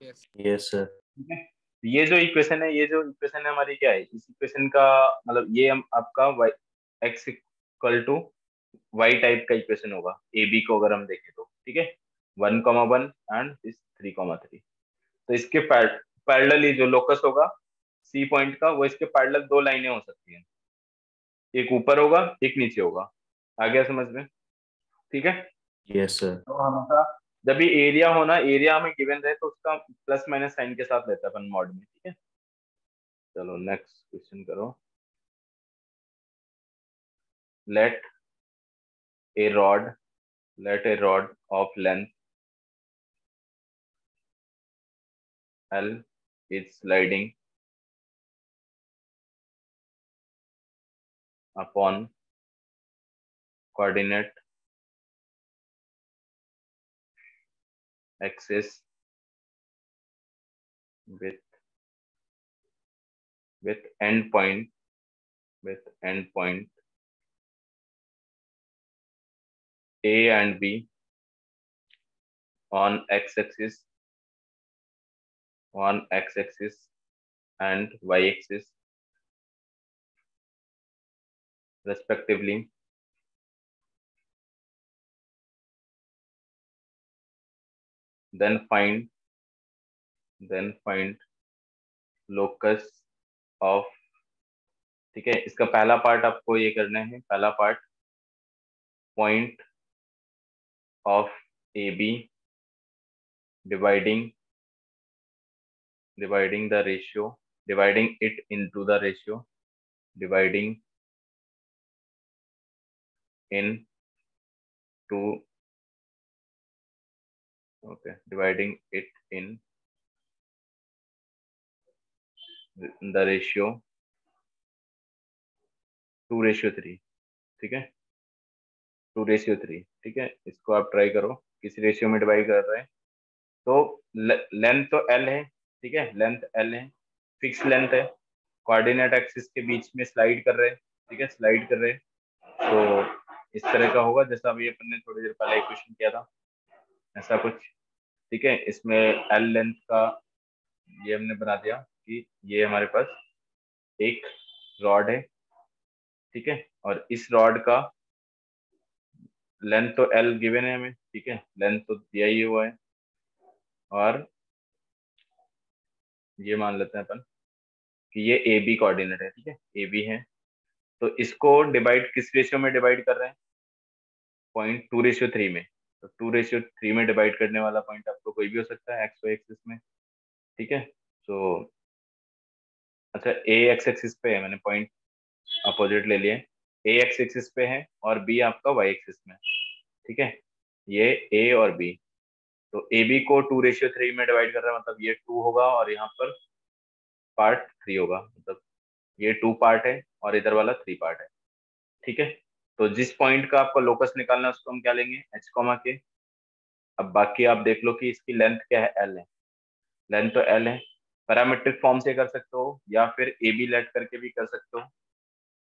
Yes. Yes, sir. ठीक है, ये जो इक्वेशन है, ये जो इक्वेशन है हमारी क्या है, इस इक्वेशन का मतलब ये हम आपका y x equal to y type का इक्वेशन होगा ए बी को अगर हम देखें तो। ठीक है, 1,1 एंड इस 3,3। तो इसके पैरेलल ही जो लोकस होगा सी पॉइंट का, वो इसके पैरेलल 2 लाइनें हो सकती हैं, एक ऊपर होगा एक नीचे होगा। आ गया समझ में, ठीक है। Yes, sir. तो हमेशा जब भी एरिया होना, एरिया हमें गिवन रहे तो उसका प्लस माइनस साइन के साथ रहता है अपन मॉड में। ठीक है, चलो नेक्स्ट क्वेश्चन करो। Let a rod let a rod of length L is sliding upon coordinate axis with with end point with end point A and B on x axis on x-axis and y-axis respectively. Then find locus of, ठीक है, इसका पहला part आपको ये करना है, पहला part point of A B dividing the ratio, dividing it into the ratio, dividing in to, okay, dividing it in the ratio 2:3, ठीक है, 2:3, ठीक है। इसको आप ट्राई करो किस रेशियो में डिवाइड कर रहे हैं। तो लेंथ तो एल है, ठीक है, लेंथ एल है, फिक्स लेंथ है, कोऑर्डिनेट एक्सिस के बीच में स्लाइड कर रहे हैं, ठीक है, स्लाइड कर रहे हैं। तो इस तरह का होगा जैसा अभी अपन ने थोड़ी देर पहले क्वेश्चन किया था, ऐसा कुछ, ठीक है। इसमें एल लेंथ का ये हमने बना दिया कि ये हमारे पास एक रॉड है, ठीक है, और इस रॉड का लेंथ तो एल गिवन है हमें, ठीक है, लेंथ तो दिया ही हुआ है, और ये मान लेते हैं अपन कि ये ए बी कोऑर्डिनेट है, ठीक है, ए बी है। तो इसको डिवाइड किस रेशियो में डिवाइड कर रहे हैं, 0.2:3 में। तो 2:3 में डिवाइड करने वाला पॉइंट आपको कोई भी हो सकता है एक्स वाई एक्सिस में, ठीक है। तो अच्छा, ए एक्स एक्सिस पे है, मैंने पॉइंट अपोजिट ले लिए, ए एक्स एक्सिस पे है और बी आपका वाई एक्सिस में, ठीक है, ये ए और बी। तो ए बी को 2:3 में डिवाइड कर रहा है, मतलब ये 2 होगा और यहाँ पर पार्ट 3 होगा, मतलब ये 2 पार्ट है और इधर वाला 3 पार्ट है, ठीक है। तो जिस पॉइंट का आपको लोकस निकालना है उसको हम क्या लेंगे, एच कॉमा के। अब बाकी आप देख लो कि इसकी लेंथ क्या है, एल है, लेंथ तो एल है। पैरामेट्रिक फॉर्म से कर सकते हो या फिर ए बी लेट करके भी कर सकते हो।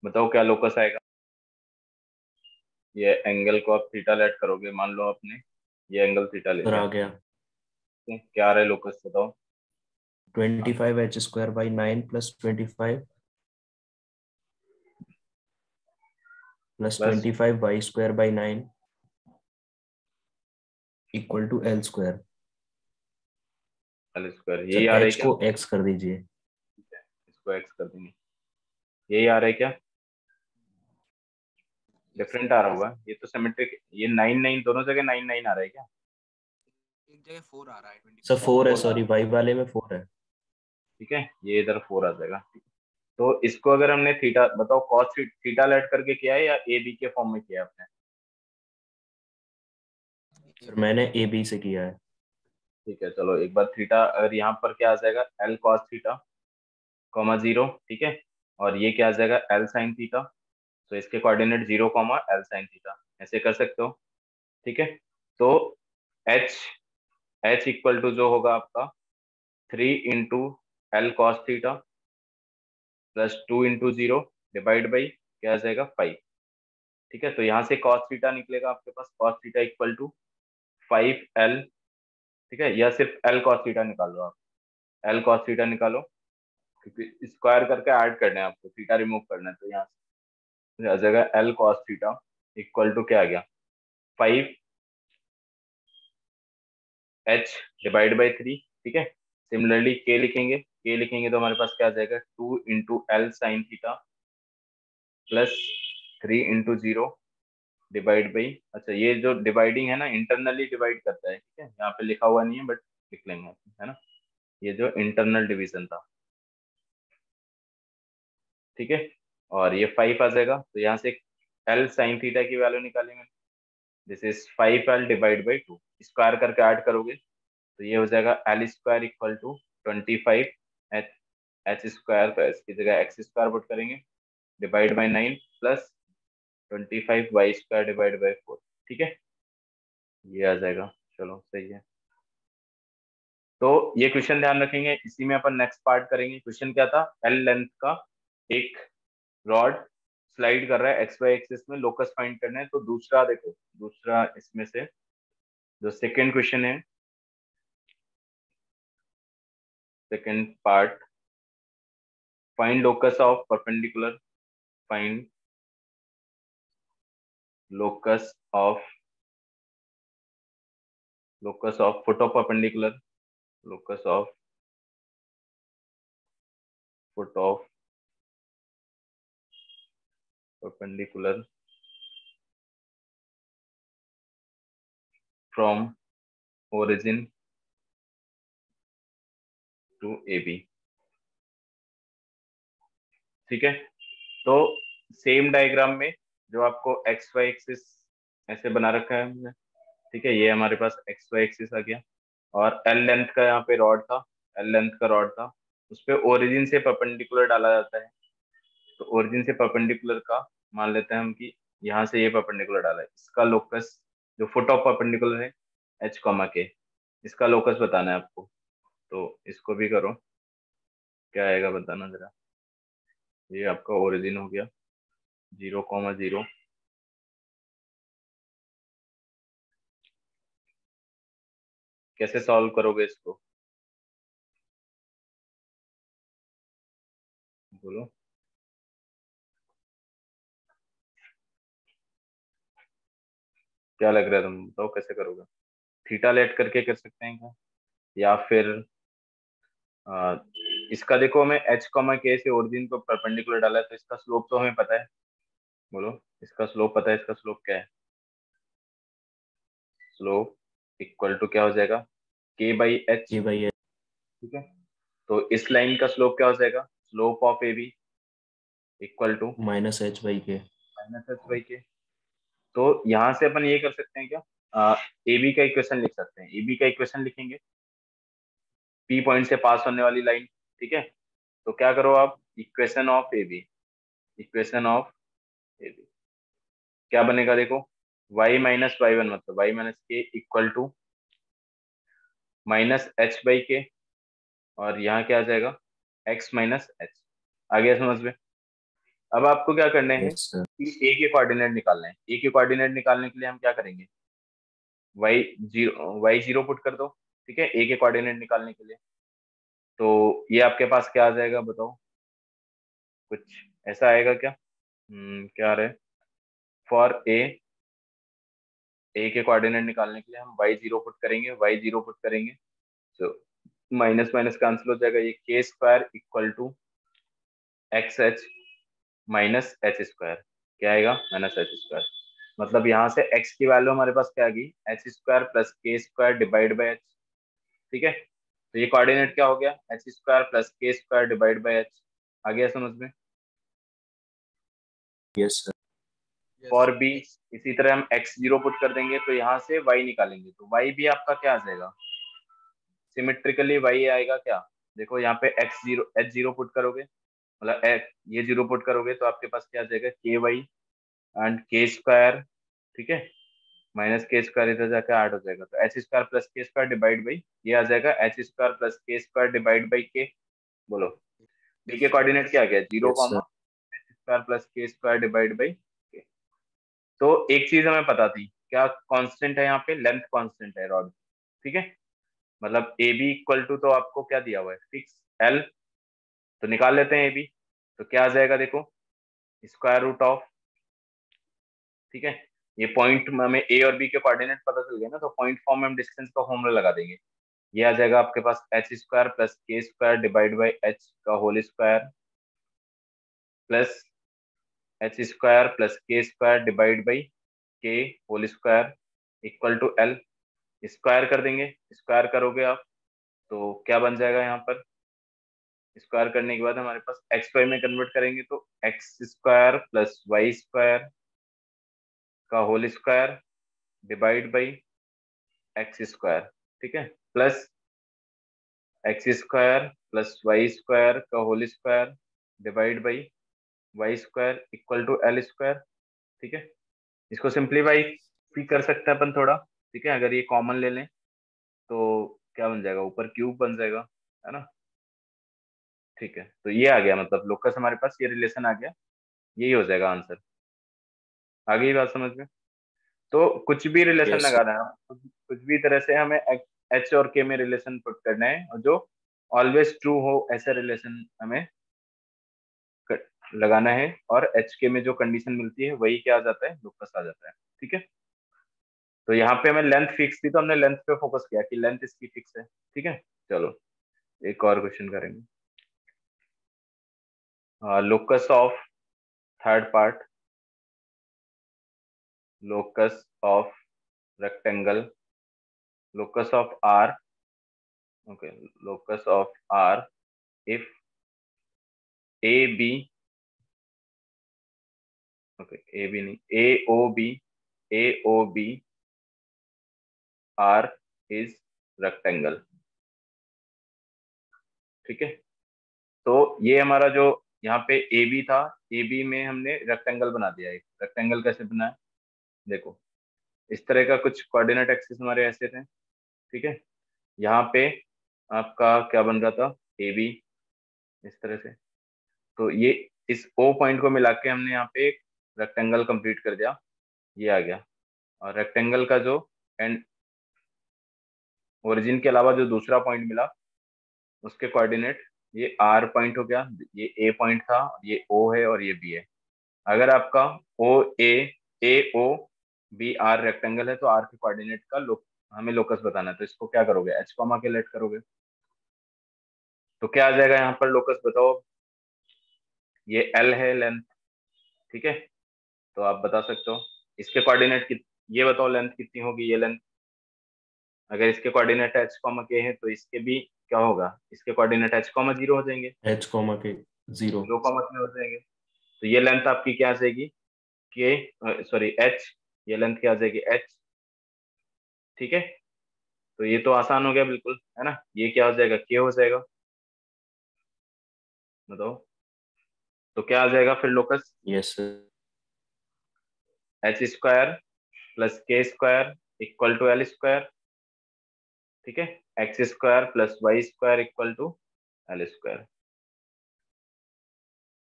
बताओ क्या लोकस आएगा। ये एंगल को आप थीटा लेट करोगे, मान लो आपने ये एंगल थीटा ले सर लिया, आ गया। तो क्या आ रहा है लोकस, बताओ। 25h²/9 + 25 + plus 25y²/9 = L²। L square, यही सर आ रहा है h क्या। को x कर दीजिए। ठीक है, इसको एक्स कर देंगे, यही आ रहा है क्या, डिफरेंट आ रहा होगा, ये तो सिमेट्रिक, ये 9 9 दोनों जगह 9 9 आ रहा है क्या। एक जगह 4 आ रहा है सर 25। 4 है, 4 सॉरी, y वाले में 4 है। ठीक है, ये इधर 4 आ जाएगा। तो इसको अगर हमने थीटा, बताओ कॉस थीटा लेट करके किया है या ए बी के फॉर्म में किया है आपने। सर मैंने ए बी से किया है। ठीक है, चलो एक बार थीटा, अगर यहाँ पर क्या आ जाएगा, एल कॉस थीटा कॉमा 0, ठीक है, और ये क्या आ जाएगा, एल साइन थीटा। तो इसके coordinate 0 comma L sine theta, ऐसे कर सकते हो, ठीक है। तो एच एच इक्वल टू जो होगा आपका 3 × L cos theta +2 × 0 divide by क्या आ जाएगा 5, ठीक है। तो यहाँ से cos थीटा निकलेगा आपके पास, cos theta equal to 5L, ठीक है, या सिर्फ L cos थीटा निकालो आप, L cos थीटा निकालो, क्योंकि स्क्वायर करके ऐड करना है आपको, थीटा रिमूव करना है, तो यहाँ से आ जाएगा L cos theta equal to क्या आ गया 5H डिवाइड बाई 3, ठीक है। सिमिलरली K लिखेंगे, K लिखेंगे तो हमारे पास क्या आ जाएगा 2 × L sin theta +3 × 0 divide by, अच्छा ये जो डिवाइडिंग है ना, इंटरनली डिवाइड करता है, ठीक है, यहाँ पे लिखा हुआ नहीं है बट लिख लेंगे, है ना, ये जो इंटरनल डिवीजन था, ठीक है। और ये 5 आ जाएगा, तो यहाँ से L sin थीटा की वैल्यू निकालेंगे, this is 5L divide by 2, square करके ऐड करोगे तो ये हो जाएगा L² equal to 25 H square, तो इसकी जगह x² पुट करेंगे divide by 9 plus 25y² divide by 4, ठीक है, ये आ जाएगा। चलो सही है। तो ये क्वेश्चन ध्यान रखेंगे, इसी में अपन नेक्स्ट पार्ट करेंगे। क्वेश्चन क्या था, एल लेंथ का एक रॉड स्लाइड कर रहा है एक्स वाई एक्सिस में, लोकस फाइंड करना है। तो दूसरा देखो, दूसरा इसमें से जो सेकंड क्वेश्चन है, second part, find locus of perpendicular, find locus of foot of perpendicular, locus of foot of perpendicular from origin to A B. ठीक है, तो सेम डायग्राम में जो आपको एक्स वाई एक्सिस ऐसे बना रखा है हमने, ठीक है, ये हमारे पास एक्स वाई एक्सिस आ गया, और एल लेंथ का यहाँ पे रॉड था, एल लेंथ का रॉड था, उस पे ओरिजिन से परपेंडिकुलर डाला जाता है। तो ओरिजिन से परपेंडिकुलर का मान लेते हैं हम कि यहाँ से ये परपेंडिकुलर डाला है, इसका लोकस जो फुट ऑफ परपेंडिकुलर है एच कॉमा के, इसका लोकस बताना है आपको। तो इसको भी करो, क्या आएगा बताना जरा। ये आपका ओरिजिन हो गया 0,0, कैसे सॉल्व करोगे इसको, बोलो। क्या लग रहा है, तुम बताओ कैसे करोगे। थीटा लेट करके कर सकते हैं क्या, या फिर आ, इसका देखो, हमें एच कॉमा के से ओरिजिन को परपेंडिकुलर डाला है, तो इसका स्लोप तो हमें पता है, बोलो। इसका स्लोप पता है, इसका स्लोप क्या है, स्लोप इक्वल टू क्या हो जाएगा, के बाई एच। ये भाई है ठीक है, तो इस लाइन का स्लोप क्या हो जाएगा, slope of A B equal to -h/k। Minus h by k. तो यहाँ से अपन ये कर सकते हैं क्या, ए बी का इक्वेशन लिख सकते हैं, ए बी का इक्वेशन लिखेंगे, पी पॉइंट से पास होने वाली लाइन। ठीक है, तो क्या करो आप, equation of A B, equation of A B क्या बनेगा देखो, y माइनस वाई वन मतलब y minus k equal to minus h by k, और यहाँ क्या आ जाएगा, x माइनस एच। आ गया समझ में। अब आपको क्या करना है यस सर। कि a के कोऑर्डिनेट निकालना है, a के कोऑर्डिनेट निकालने के लिए हम क्या करेंगे, y जीरो पुट कर दो। ठीक है, a के कोऑर्डिनेट निकालने के लिए, तो ये आपके पास क्या आ जाएगा बताओ, कुछ ऐसा आएगा क्या, क्या आ रहा है, फॉर ए के कोऑर्डिनेट निकालने के लिए हम y0 पुट करेंगे, y0 पुट करेंगे, तो माइनस माइनस कैंसिल हो जाएगा, ये k square equal to x h minus h square, क्या आएगा, माइनस एच स्क्वायर। मतलब यहाँ से x की वैल्यू हमारे पास क्या आ गई, एच स्क्वायर प्लस के स्क्वायर डिवाइड बाई एच। ठीक है, तो ये कोऑर्डिनेट क्या हो गया, एच स्क्वायर प्लस के स्क्वायर डिवाइड बाई एच। आ गया समझ में। Yes sir. Yes. For B इसी तरह हम x0 पुट कर देंगे, तो यहाँ से y निकालेंगे, तो y भी आपका क्या आ जाएगा, सिमेट्रिकली y आएगा क्या, देखो यहाँ पे h0 पुट करोगे, मतलब ये जीरो पुट करोगे, तो आपके पास क्या आ जाएगा, के वाई एंड के स्क्वायर। ठीक है, माइनस के स्क्वायर इधर जाकर 8 हो जाएगा, तो एच स्क्वायर प्लस के स्क्वायर डिवाइड बाई ये आ जाएगा एच स्क्वायर प्लस के स्क्वायर डिवाइड बाई के। बोलो, बी के यस। कोऑर्डिनेट क्या आ गया, zero yes comma sir. H square plus के स्क्वायर डिवाइड बाई के। तो एक चीज हमें पता थी, क्या कांस्टेंट है यहाँ पे, लेंथ कांस्टेंट है रॉड। ठीक है, मतलब ए बी इक्वल टू, तो आपको क्या दिया हुआ है, फिक्स एल, तो निकाल लेते हैं ए बी, तो क्या आ जाएगा देखो, स्क्वायर रूट ऑफ। ठीक है, ये पॉइंट में हमें ए और बी के कोऑर्डिनेट पता चल गए ना, तो पॉइंट फॉर्म में हम डिस्टेंस का फॉर्मूला लगा देंगे। ये आ जाएगा आपके पास एच स्क्वायर प्लस के स्क्वायर डिवाइड बाई एच का whole square plus h square plus के square divide by k whole square equal to L. Square कर देंगे, स्क्वायर करोगे आप तो क्या बन जाएगा, यहाँ पर स्क्वायर करने के बाद हमारे पास एक्स वाई में कन्वर्ट करेंगे, तो x square plus y square का whole square divide by x square. ठीक है, plus x square plus y square का whole square divide by y square equal to L square. ठीक है, इसको सिंप्लीफाई भी कर सकते हैं अपन थोड़ा। ठीक है, अगर ये कॉमन ले लें तो क्या बन जाएगा, ऊपर क्यूब बन जाएगा, है ना। ठीक है, तो ये आ गया, मतलब लोकस हमारे पास ये रिलेशन आ गया, यही हो जाएगा आंसर। आ गई बात समझ में। तो कुछ भी रिलेशन यस लगाना है, कुछ भी तरह से हमें एच और के में रिलेशन पुट करना है, और जो ऑलवेज ट्रू हो ऐसा रिलेशन हमें लगाना है, और एच के में जो कंडीशन मिलती है वही क्या आ जाता है, लोकस आ जाता है। ठीक है, तो यहाँ पे हमें लेंथ फिक्स थी तो हमने लेंथ पे फोकस किया कि लेंथ इसकी फिक्स है। ठीक है, चलो एक और क्वेश्चन करेंगे। Locus of third part, locus of rectangle, locus of R, okay, locus of R if AB, okay, AB नहीं, AOB R is rectangle। ठीक है, तो ये हमारा जो यहाँ पे AB था, AB में हमने रेक्टेंगल बना दिया। एक रेक्टेंगल कैसे बनाया, देखो इस तरह का कुछ कोऑर्डिनेट एक्सिस हमारे ऐसे थे। ठीक है, यहाँ पे आपका क्या बन रहा था, AB इस तरह से। तो ये इस O पॉइंट को मिला के हमने यहाँ पे एक रेक्टेंगल कंप्लीट कर दिया, ये आ गया। और रेक्टेंगल का जो एंड ओरिजिन के अलावा जो दूसरा पॉइंट मिला उसके कोऑर्डिनेट ये आर पॉइंट हो गया, ये ए पॉइंट था, ये ओ है और ये बी है। अगर आपका ओ ए ओ बी आर रेक्टेंगल है तो आर के कोऑर्डिनेट का हमें लोकस बताना है। तो इसको क्या करोगे, एच कॉमा के लेट करोगे तो क्या आ जाएगा यहाँ पर लोकस, बताओ। ये एल है लेंथ, ठीक है, तो आप बता सकते हो इसके कोऑर्डिनेट ये बताओ लेंथ कितनी होगी, ये लेंथ। अगर इसके कोऑर्डिनेट एच कॉमा के हैं तो इसके भी क्या होगा, इसके कोऑर्डिनेट एच कॉमा जीरो हो जाएंगे, एच कॉमा के 0। 0 कॉमा के हो जाएंगे। तो ये लेंथ आपकी क्या आ जाएगी, के सॉरी एच, ये लेंथ क्या आ जाएगी, एच। ठीक है, तो ये तो आसान हो गया बिल्कुल, है ना। ये क्या हो जाएगा, के हो जाएगा, बताओ। तो क्या आ जाएगा फिर locus, yes sir. H square plus के square equal to L square. ठीक है, x square plus y square equal to L square.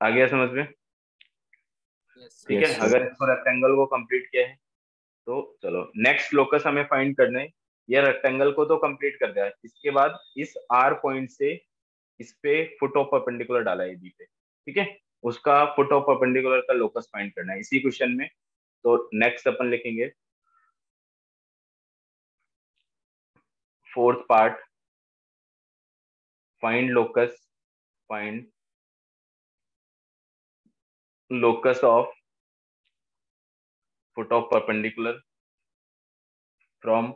आ गया समझ में। यस ठीक सर। है, यस सर। अगर इसको रेक्टेंगल को कंप्लीट किया है तो चलो नेक्स्ट लोकस हमें फाइंड करना है। ये रेक्टेंगल को तो कंप्लीट कर दिया है, इसके बाद इस आर पॉइंट से इस पे फुट ऑफ परपेंडिकुलर डाला है बी पे। ठीक है, उसका फुट ऑफ परपेंडिकुलर का लोकस फाइंड करना है इसी क्वेश्चन में। तो नेक्स्ट अपन लिखेंगे fourth part, find locus, find locus of foot of perpendicular from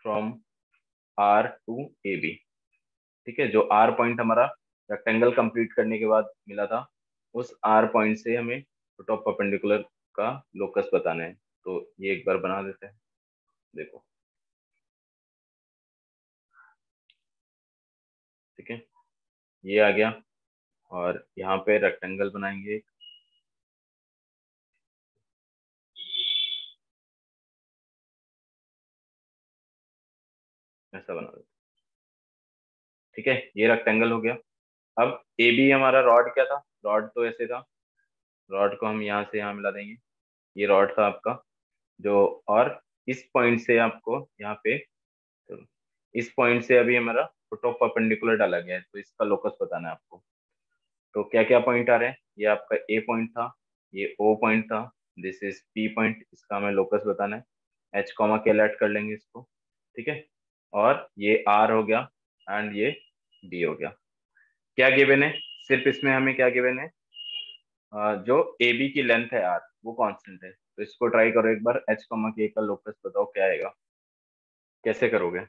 from R to A B. ठीक है, जो आर पॉइंट हमारा रेक्टेंगल कंप्लीट करने के बाद मिला था, उस आर पॉइंट से हमें फुट ऑफ परपेंडिकुलर का लोकस बताना है। तो ये एक बार बना देते हैं, देखो। ठीक है, ये आ गया, और यहाँ पे रेक्टेंगल बनाएंगे। ऐसा बना देते, ठीक है, ये रेक्टेंगल हो गया। अब ए बी हमारा रॉड क्या था, रॉड तो ऐसे था, रॉड को हम यहाँ से यहाँ मिला देंगे। ये रॉड था आपका जो, और इस पॉइंट से आपको यहाँ पे, तो इस पॉइंट से अभी हमारा फुट ऑफ परपेंडिकुलर डाला गया है, तो इसका लोकस बताना है आपको। तो क्या क्या पॉइंट आ रहे हैं, ये आपका ए पॉइंट था, ये ओ पॉइंट था, दिस इज पी पॉइंट, इसका हमें लोकस बताना है। एच कॉमा के अलर्ट कर लेंगे इसको। ठीक है, और ये आर हो गया एंड ये बी हो गया। क्या गिवन है, सिर्फ इसमें हमें क्या गिवन है, जो ए बी की लेंथ है आर वो कांस्टेंट है। तो इसको ट्राई करो एक बार, एच कॉमा के का लोकस बताओ क्या आएगा, कैसे करोगे।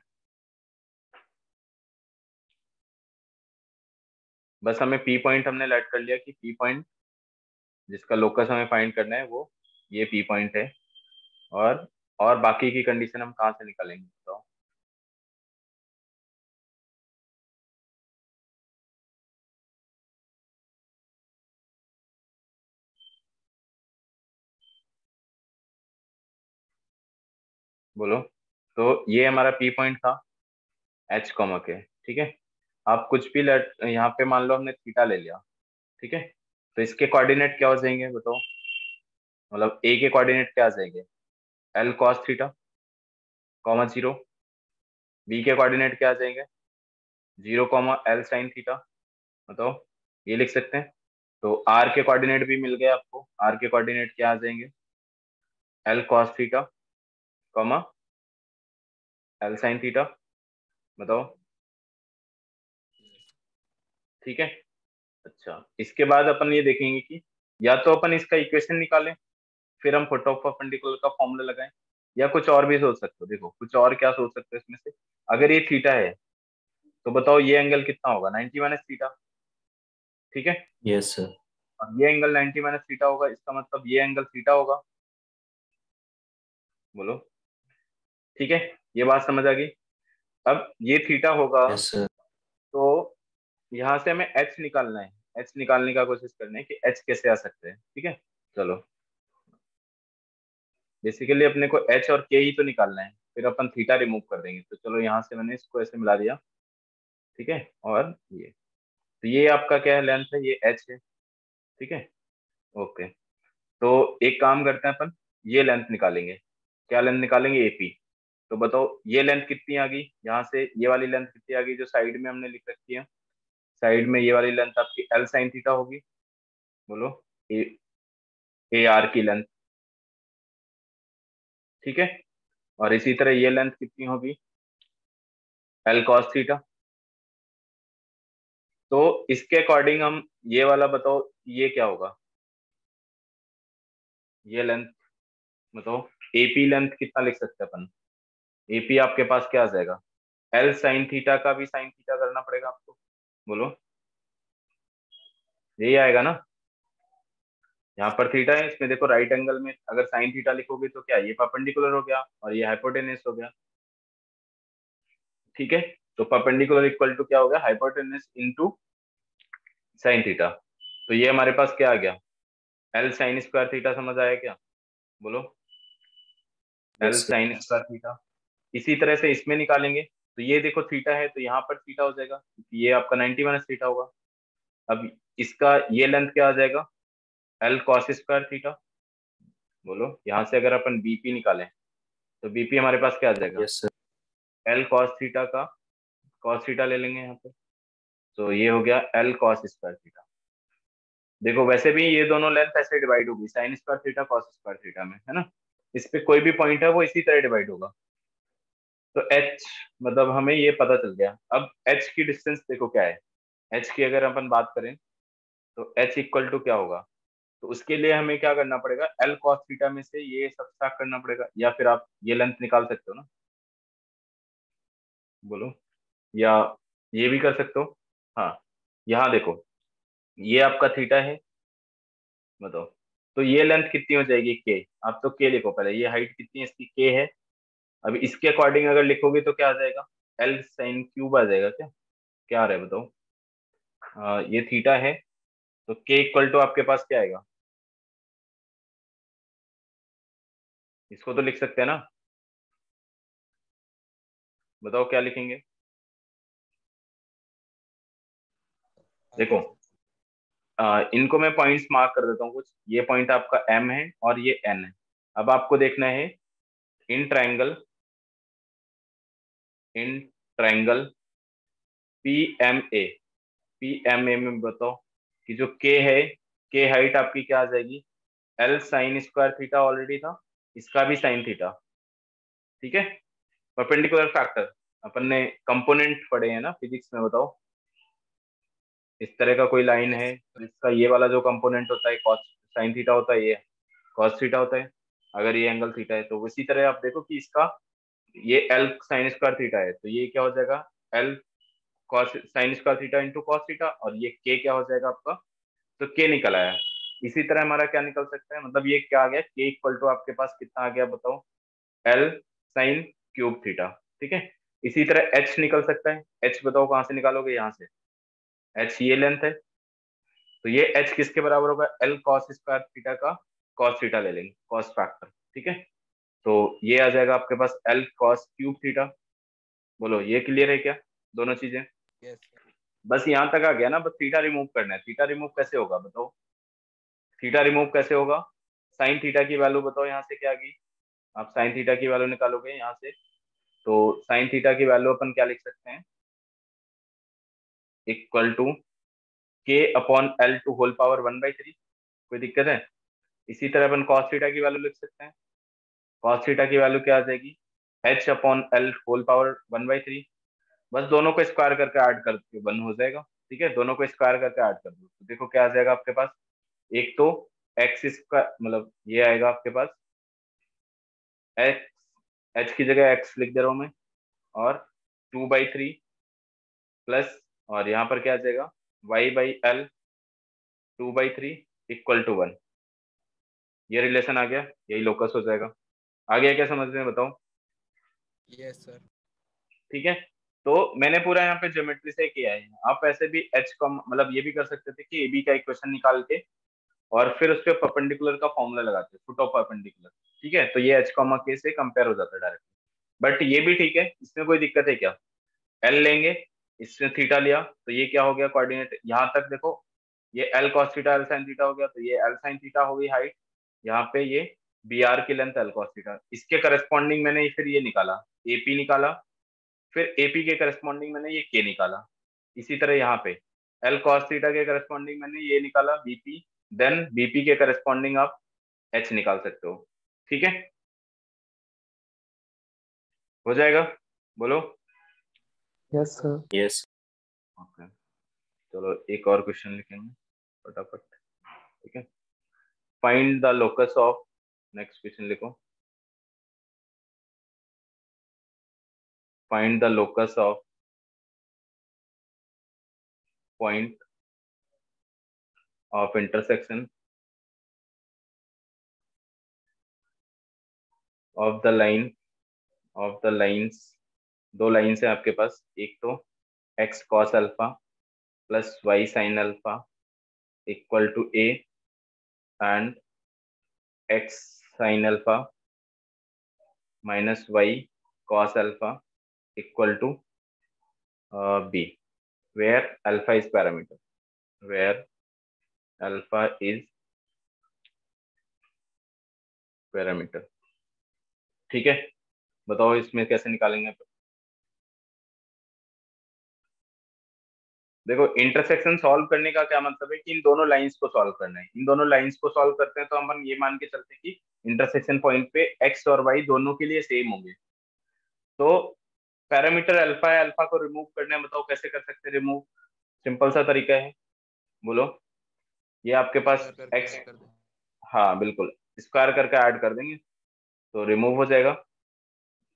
बस हमें पी पॉइंट हमने लेट कर लिया कि पी पॉइंट जिसका लोकस हमें फाइंड करना है वो ये पी पॉइंट है, और बाकी की कंडीशन हम कहाँ से निकालेंगे बताओ। बोलो। तो ये हमारा पी पॉइंट था एच कॉमा के। ठीक है, आप कुछ भी लेट, यहाँ पे मान लो हमने थीटा ले लिया। ठीक है, तो इसके कोऑर्डिनेट क्या हो जाएंगे बताओ, मतलब ए के कोऑर्डिनेट क्या आ जाएंगे, L cos theta comma zero. B के कोऑर्डिनेट क्या आ जाएंगे, 0, L साइन थीटा, बताओ, ये लिख सकते हैं। तो आर के कोऑर्डिनेट भी मिल गए आपको। आर के कोऑर्डिनेट क्या आ जाएंगे? L cos theta, comma L sine theta, बताओ, ठीक है। अच्छा, इसके बाद अपन ये देखेंगे कि या तो अपन इसका इक्वेशन निकालें, फिर हम फोटो परपेंडिकुलर का फॉर्मूला लगाएं, या कुछ और भी सोच सकते हो। देखो कुछ और क्या सोच सकते हो इसमें से। अगर ये थीटा है तो बताओ ये एंगल कितना होगा? 90 माइनस थीटा, ठीक है। Yes sir. और ये एंगल 90 माइनस थीटा होगा, इसका मतलब ये एंगल थीटा होगा। बोलो, ठीक है। ये बात समझ आ गई। अब ये थीटा होगा, यस सर। तो यहाँ से हमें एच निकालना है। एच निकालने का कोशिश करना है कि एच कैसे आ सकते हैं, ठीक है। चलो, बेसिकली अपने को एच और के ही तो निकालना है, फिर अपन थीटा रिमूव कर देंगे। तो चलो यहाँ से मैंने इसको ऐसे मिला दिया, ठीक है। और ये, तो ये आपका क्या है, लेंथ है, ये एच है, ठीक है। ओके, तो एक काम करते हैं अपन, ये लेंथ निकालेंगे। क्या लेंथ निकालेंगे? एपी। तो बताओ ये लेंथ कितनी आ गई? यहाँ से ये वाली लेंथ कितनी आ गई जो साइड में हमने लिख रखी है? साइड में ये वाली लेंथ आपकी एल साइन थीटा होगी। बोलो, ए आर की लेंथ, ठीक है। और इसी तरह ये लेंथ कितनी होगी? L cos theta. तो इसके अकॉर्डिंग हम ये वाला, बताओ ये क्या होगा? ये लेंथ, बताओ एपी लेंथ कितना लिख सकते हैं अपन? एपी आपके पास क्या आ जाएगा? एल साइन थीटा का भी साइन थीटा करना पड़ेगा आपको। बोलो, यही आएगा ना? यहाँ पर थीटा है, इसमें देखो राइट एंगल में अगर साइन थीटा लिखोगे तो क्या, ये परपेंडिकुलर हो गया और ये हाइपोटेनस हो गया, ठीक है। तो परपेंडिकुलर इक्वल टू क्या हो गया? Hypotenuse into sine theta. तो ये हमारे पास क्या आ गया? L sine square theta. समझ आया क्या? बोलो, L yes sir. Sine square theta. इसी तरह से इसमें निकालेंगे, तो ये देखो थीटा है तो यहाँ पर थीटा हो जाएगा, क्योंकि ये आपका 90 माइनस थीटा होगा। अब इसका ये लेंथ क्या आ जाएगा? L cos square theta. बोलो, यहाँ से अगर अपन बीपी निकालें तो बीपी हमारे पास क्या आ जाएगा? Yes sir. L cos theta का कॉस थीटा ले लेंगे यहाँ पे। तो ये हो गया एल कॉस स्क्वायर थीटा। देखो वैसे भी ये दोनों लेंथ ऐसे डिवाइड होगी, sine square theta cos square theta में, है ना। इस पे कोई भी पॉइंट है वो इसी तरह डिवाइड होगा। तो एच, मतलब हमें ये पता चल गया। अब एच की डिस्टेंस देखो क्या है। एच की अगर अपन बात करें तो एच इक्वल टू क्या होगा? तो उसके लिए हमें क्या करना पड़ेगा? एल कॉस थीटा में से ये सब्सट्रैक्ट करना पड़ेगा, या फिर आप ये लेंथ निकाल सकते हो ना। बोलो, या ये भी कर सकते हो। हाँ, यहाँ देखो, ये आपका थीटा है, बताओ। तो ये लेंथ कितनी हो जाएगी? के। आप तो के लिखो पहले, ये हाइट कितनी है इसकी? के है। अब इसके अकॉर्डिंग अगर लिखोगे तो क्या आ जाएगा? एल साइन क्यूब आ जाएगा। क्या क्या आ रहा है बताओ? ये थीटा है, तो के इक्वल टू आपके पास क्या आएगा? इसको तो लिख सकते हैं ना, बताओ क्या लिखेंगे? देखो, इनको मैं पॉइंट्स मार्क कर देता हूँ कुछ। ये पॉइंट आपका एम है और ये एन है। अब आपको देखना है in triangle, in triangle P M A, P M A में बताओ कि जो के है, के हाइट आपकी क्या आ जाएगी? L sine square theta already था, इसका भी साइन थीटा, ठीक है। परपेंडिकुलर फैक्टर अपन ने कंपोनेंट पढ़े हैं ना फिजिक्स में, बताओ। इस तरह का कोई लाइन है जिसका ये वाला जो कंपोनेंट होता है कॉस साइन थीटा होता है, ये कॉस थीटा होता है। अगर ये एंगल थीटा है तो उसी तरह आप देखो कि इसका ये एल साइन स्क्वायर थीटा है, तो ये क्या हो जाएगा? L cos sine square theta into cos theta. और ये के क्या हो जाएगा आपका? तो के निकल आया। इसी तरह हमारा क्या निकल सकता है, मतलब ये क्या आ गया? के इक्वल टू आपके पास कितना आ गया बताओ? एल साइन क्यूब थीटा, ठीक है। इसी तरह एच निकल सकता है। एच बताओ कहाँ से निकालोगे? यहाँ से। एच ये लेंथ है, तो ये एच किसके बराबर होगा? एल कॉस स्क्वायर थीटा का कॉस थीटा ले लेंगे, कॉस फैक्टर, ठीक है। तो ये आ जाएगा आपके पास एल कॉस क्यूब थीटा। बोलो, ये क्लियर है क्या दोनों चीजें? यस। बस यहाँ तक आ गया ना, बस थीटा रिमूव करना है। थीटा रिमूव कैसे होगा बताओ? थीटा रिमूव कैसे होगा? साइन थीटा की वैल्यू बताओ यहाँ से क्या आ गई? आप साइन थीटा की वैल्यू निकालोगे यहाँ से, तो साइन थीटा की वैल्यू अपन क्या लिख सकते हैं? Equal to k upon L to whole power 1/3। कोई दिक्कत है? इसी तरह अपन कॉस थीटा की वैल्यू लिख सकते हैं। कॉस थीटा की वैल्यू क्या आ जाएगी? H upon L whole power 1/3। बस दोनों को स्क्वायर करके ऐड करके 1 हो जाएगा। ठीक है, दोनों को स्क्वायर करके ऐड कर दो तो देखो क्या आ जाएगा आपके पास। एक तो एक्स स्क्वायर मतलब ये आएगा आपके पास एक्स, एच की जगह एक्स लिख दे रहा हूं मैं, और 2/3 प्लस, और यहाँ पर क्या आ जाएगा y/l 2/3 इक्वल टू 1। ये रिलेशन आ गया, यही लोकस हो जाएगा। आ गया क्या समझ में? बताओ। Yes sir. ठीक है, तो मैंने पूरा यहाँ पे ज्योमेट्री से किया है। आप ऐसे भी एच का मतलब ये भी कर सकते थे कि ए बी का इक्वेशन निकाल के और फिर उस पर परपेंडिकुलर का फॉर्मूला लगाते, फुट ऑफ परपेंडिकुलर। ठीक है, तो ये एच कॉमा के से कंपेयर हो जाता है डायरेक्ट। बट ये भी ठीक है, इसमें कोई दिक्कत है क्या? एल लेंगे, इसने थीटा लिया तो ये क्या हो गया कोऑर्डिनेट, यहाँ तक देखो ये L cos theta L sine theta हो गया, तो ये एल साइन थीटा हो गई हाइट। यहाँ पे ये बी आर की लेंथ एल कॉस थीटा, इसके करस्पॉन्डिंग मैंने फिर ये निकाला एपी निकाला, फिर एपी के करस्पॉन्डिंग मैंने ये के निकाला। इसी तरह यहाँ पे एल कॉस थीटा के करस्पॉन्डिंग मैंने ये निकाला बीपी, देन बीपी के करस्पॉन्डिंग आप एच निकाल सकते हो। ठीक है, हो जाएगा? बोलो। Yes sir. यस। ओके, चलो एक और क्वेश्चन लिखेंगे फटाफट। ठीक है, find the locus of, next question लिखो, find the locus of point of intersection of the line of the lines. दो लाइंस है आपके पास, एक तो x cos alpha plus y sin alpha equal to A, and x sign alpha minus y cos alpha equal to B, where alpha is parameter, where alpha is parameter. ठीक है, बताओ इसमें कैसे निकालेंगे? देखो इंटरसेक्शन सॉल्व करने का क्या मतलब है कि इन दोनों लाइंस को सॉल्व करना है। इन दोनों लाइंस को सॉल्व करते हैं तो हम ये मान के चलते हैं कि इंटरसेक्शन पॉइंट पे एक्स और वाई दोनों के लिए सेम होंगे। तो पैरामीटर अल्फा है, अल्फा को रिमूव करना है, बताओ कैसे कर सकते हैं रिमूव? सिंपल सा तरीका है, बोलो। ये आपके पास स्क्वायर करके एक्स, ऐड कर दो। हाँ बिल्कुल, स्क्वायर करके ऐड कर देंगे तो रिमूव हो जाएगा।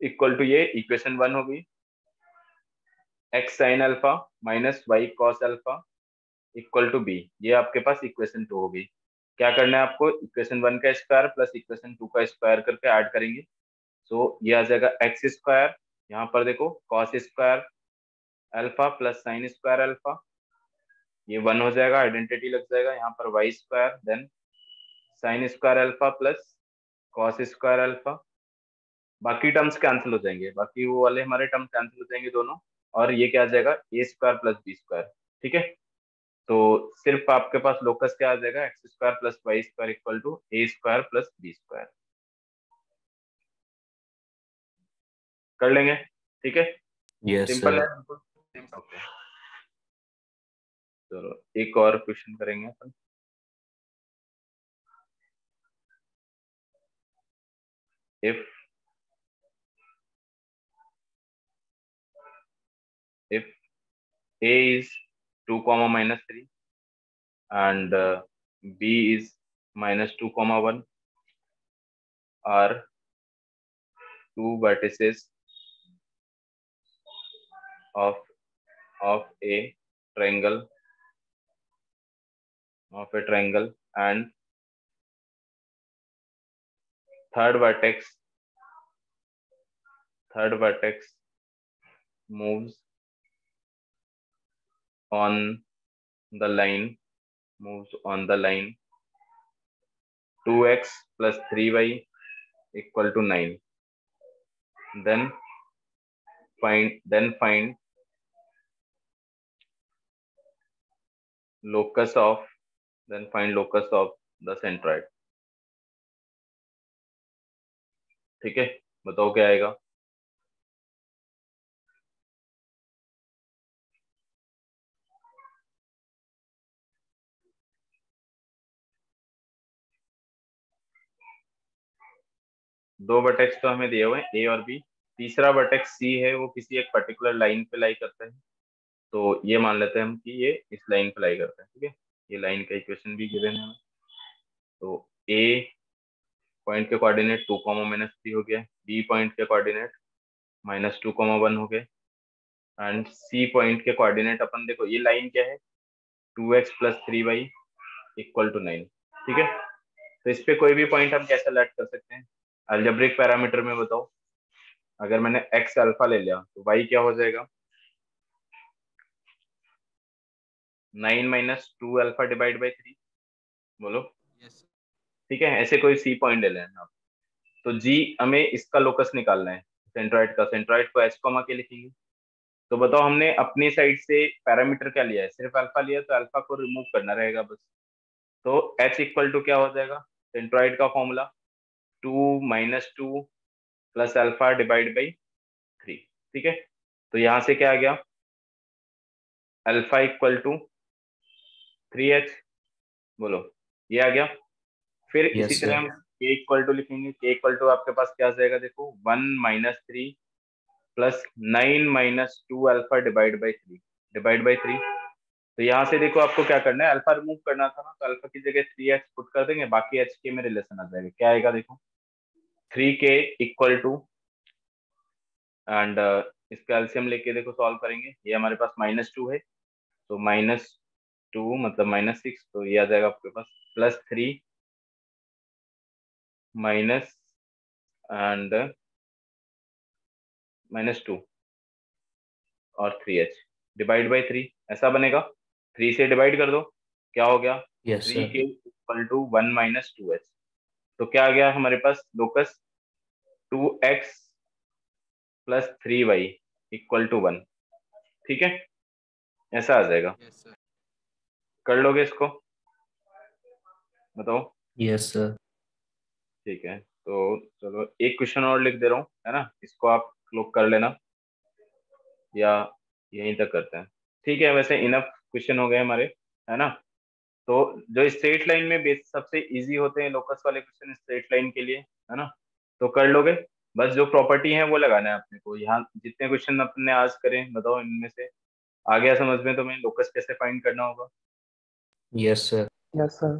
इक्वल टू ये इक्वेशन 1 हो गई, x sign alpha minus y cos alpha equal to b, ये आपके पास इक्वेशन 2 हो गई। क्या करना है आपको? इक्वेशन 1 का स्क्वायर प्लस इक्वेशन 2 का स्क्वायर करके ऐड करेंगे। सो ये आ जाएगा एक्स स्क्वायर, यहाँ पर देखो cos square alpha plus sine square alpha, ये 1 हो जाएगा, आइडेंटिटी लग जाएगा। यहाँ पर y square then sine square alpha plus cos square alpha, बाकी टर्म्स कैंसिल हो जाएंगे, बाकी वो वाले हमारे टर्म कैंसिल हो जाएंगे दोनों, और ये क्या आ जाएगा ए स्क्वायर प्लस बी स्क्वायर। ठीक है, तो सिर्फ आपके पास लोकस क्या आ जाएगा, x square plus y square equal to a square plus B square. कर लेंगे? ठीक है, यस सिंपल सर। है बिल्कुल। ओके, चलो एक और क्वेश्चन करेंगे अपन। if if a is 2 comma minus 3 and b is minus 2 comma 1 are two vertices of of a triangle and third vertex moves on the line moves on the line 2x plus 3y equal to 9, then find locus of the centroid। ठीक है, बताओ क्या आएगा? दो vertex तो हमें दिए हुए हैं ए और बी, तीसरा वर्टेक्स सी है वो किसी एक पर्टिकुलर लाइन पे लाई करता है, तो ये मान लेते हैं हम कि ये इस लाइन पे लाई करता है। ठीक है, ये लाइन का इक्वेशन भी गिवन है हमें। तो ए पॉइंट के कोऑर्डिनेट 2, -3 हो गया, बी पॉइंट के कोऑर्डिनेट -2, 1 हो गए, एंड सी पॉइंट के कोऑर्डिनेट अपन देखो ये लाइन क्या है, 2x + 3y = 9। ठीक है, तो इस पे कोई भी पॉइंट हम कैसे सेलेक्ट कर सकते हैं, अलजेब्रिक पैरामीटर में बताओ। अगर मैंने x अल्फा ले लिया तो y क्या हो जाएगा, 9 - 2 अल्फा / 3। बोलो। Yes, sir. ठीक है, ऐसे कोई सी पॉइंट ले लेना आप। तो जी हमें इसका लोकस निकालना है, सेंट्रॉइड का। सेंट्रॉइड को h के लिखेंगे। तो बताओ हमने अपनी साइड से पैरामीटर क्या लिया है, सिर्फ अल्फा लिया, तो अल्फा को रिमूव करना रहेगा बस। तो h = क्या हो जाएगा, सेंट्रॉइड का फॉर्मूला 2 - 2 + अल्फा / 3। ठीक है, तो यहां से क्या आ गया, अल्फा = 3h। बोलो, ये आ गया। फिर इसी यस तरह सर। हम k = लिखेंगे। k = आपके पास क्या आ जाएगा, देखो 1 - 3 + 9 - 2 अल्फा /3 तो यहाँ से देखो आपको क्या करना है, अल्फा रिमूव करना था ना, तो अल्फा की जगह 3h पुट कर देंगे, बाकी h के में रिलेशन आ जाएगा। क्या आएगा देखो, 3k = एंड इसका एलसीएम लेके देखो सॉल्व करेंगे। ये हमारे पास -2 है, तो -2 मतलब -6, तो ये आ जाएगा आपके पास +3 माइनस एंड -2 और 3h /3 ऐसा बनेगा। 3 से डिवाइड कर दो, क्या हो गया, यस सर। 3k = 1 - 2h। तो क्या आ गया हमारे पास लोकस, 2x + 3y = 1। ठीक है, ऐसा आ जाएगा। Yes, sir. कर लोगे इसको, बताओ। Yes sir. ठीक है, तो चलो एक क्वेश्चन और लिख दे रहा हूँ, है ना, इसको आप लोग कर लेना, या यहीं तक करते हैं। ठीक है, वैसे इनफ क्वेश्चन हो गए हमारे, है ना। तो जो स्ट्रेट लाइन में बेस सबसे इजी होते हैं लोकस वाले क्वेश्चन स्ट्रेट लाइन के लिए, है ना, तो कर लोगे। बस जो प्रॉपर्टी है वो लगाना है अपने को। यहाँ जितने क्वेश्चन अपने आज करें, बताओ इनमें से आ गया समझ में तुम्हें लोकस कैसे फाइंड करना होगा। Yes sir. Yes, sir.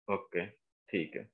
Okay, ठीक है।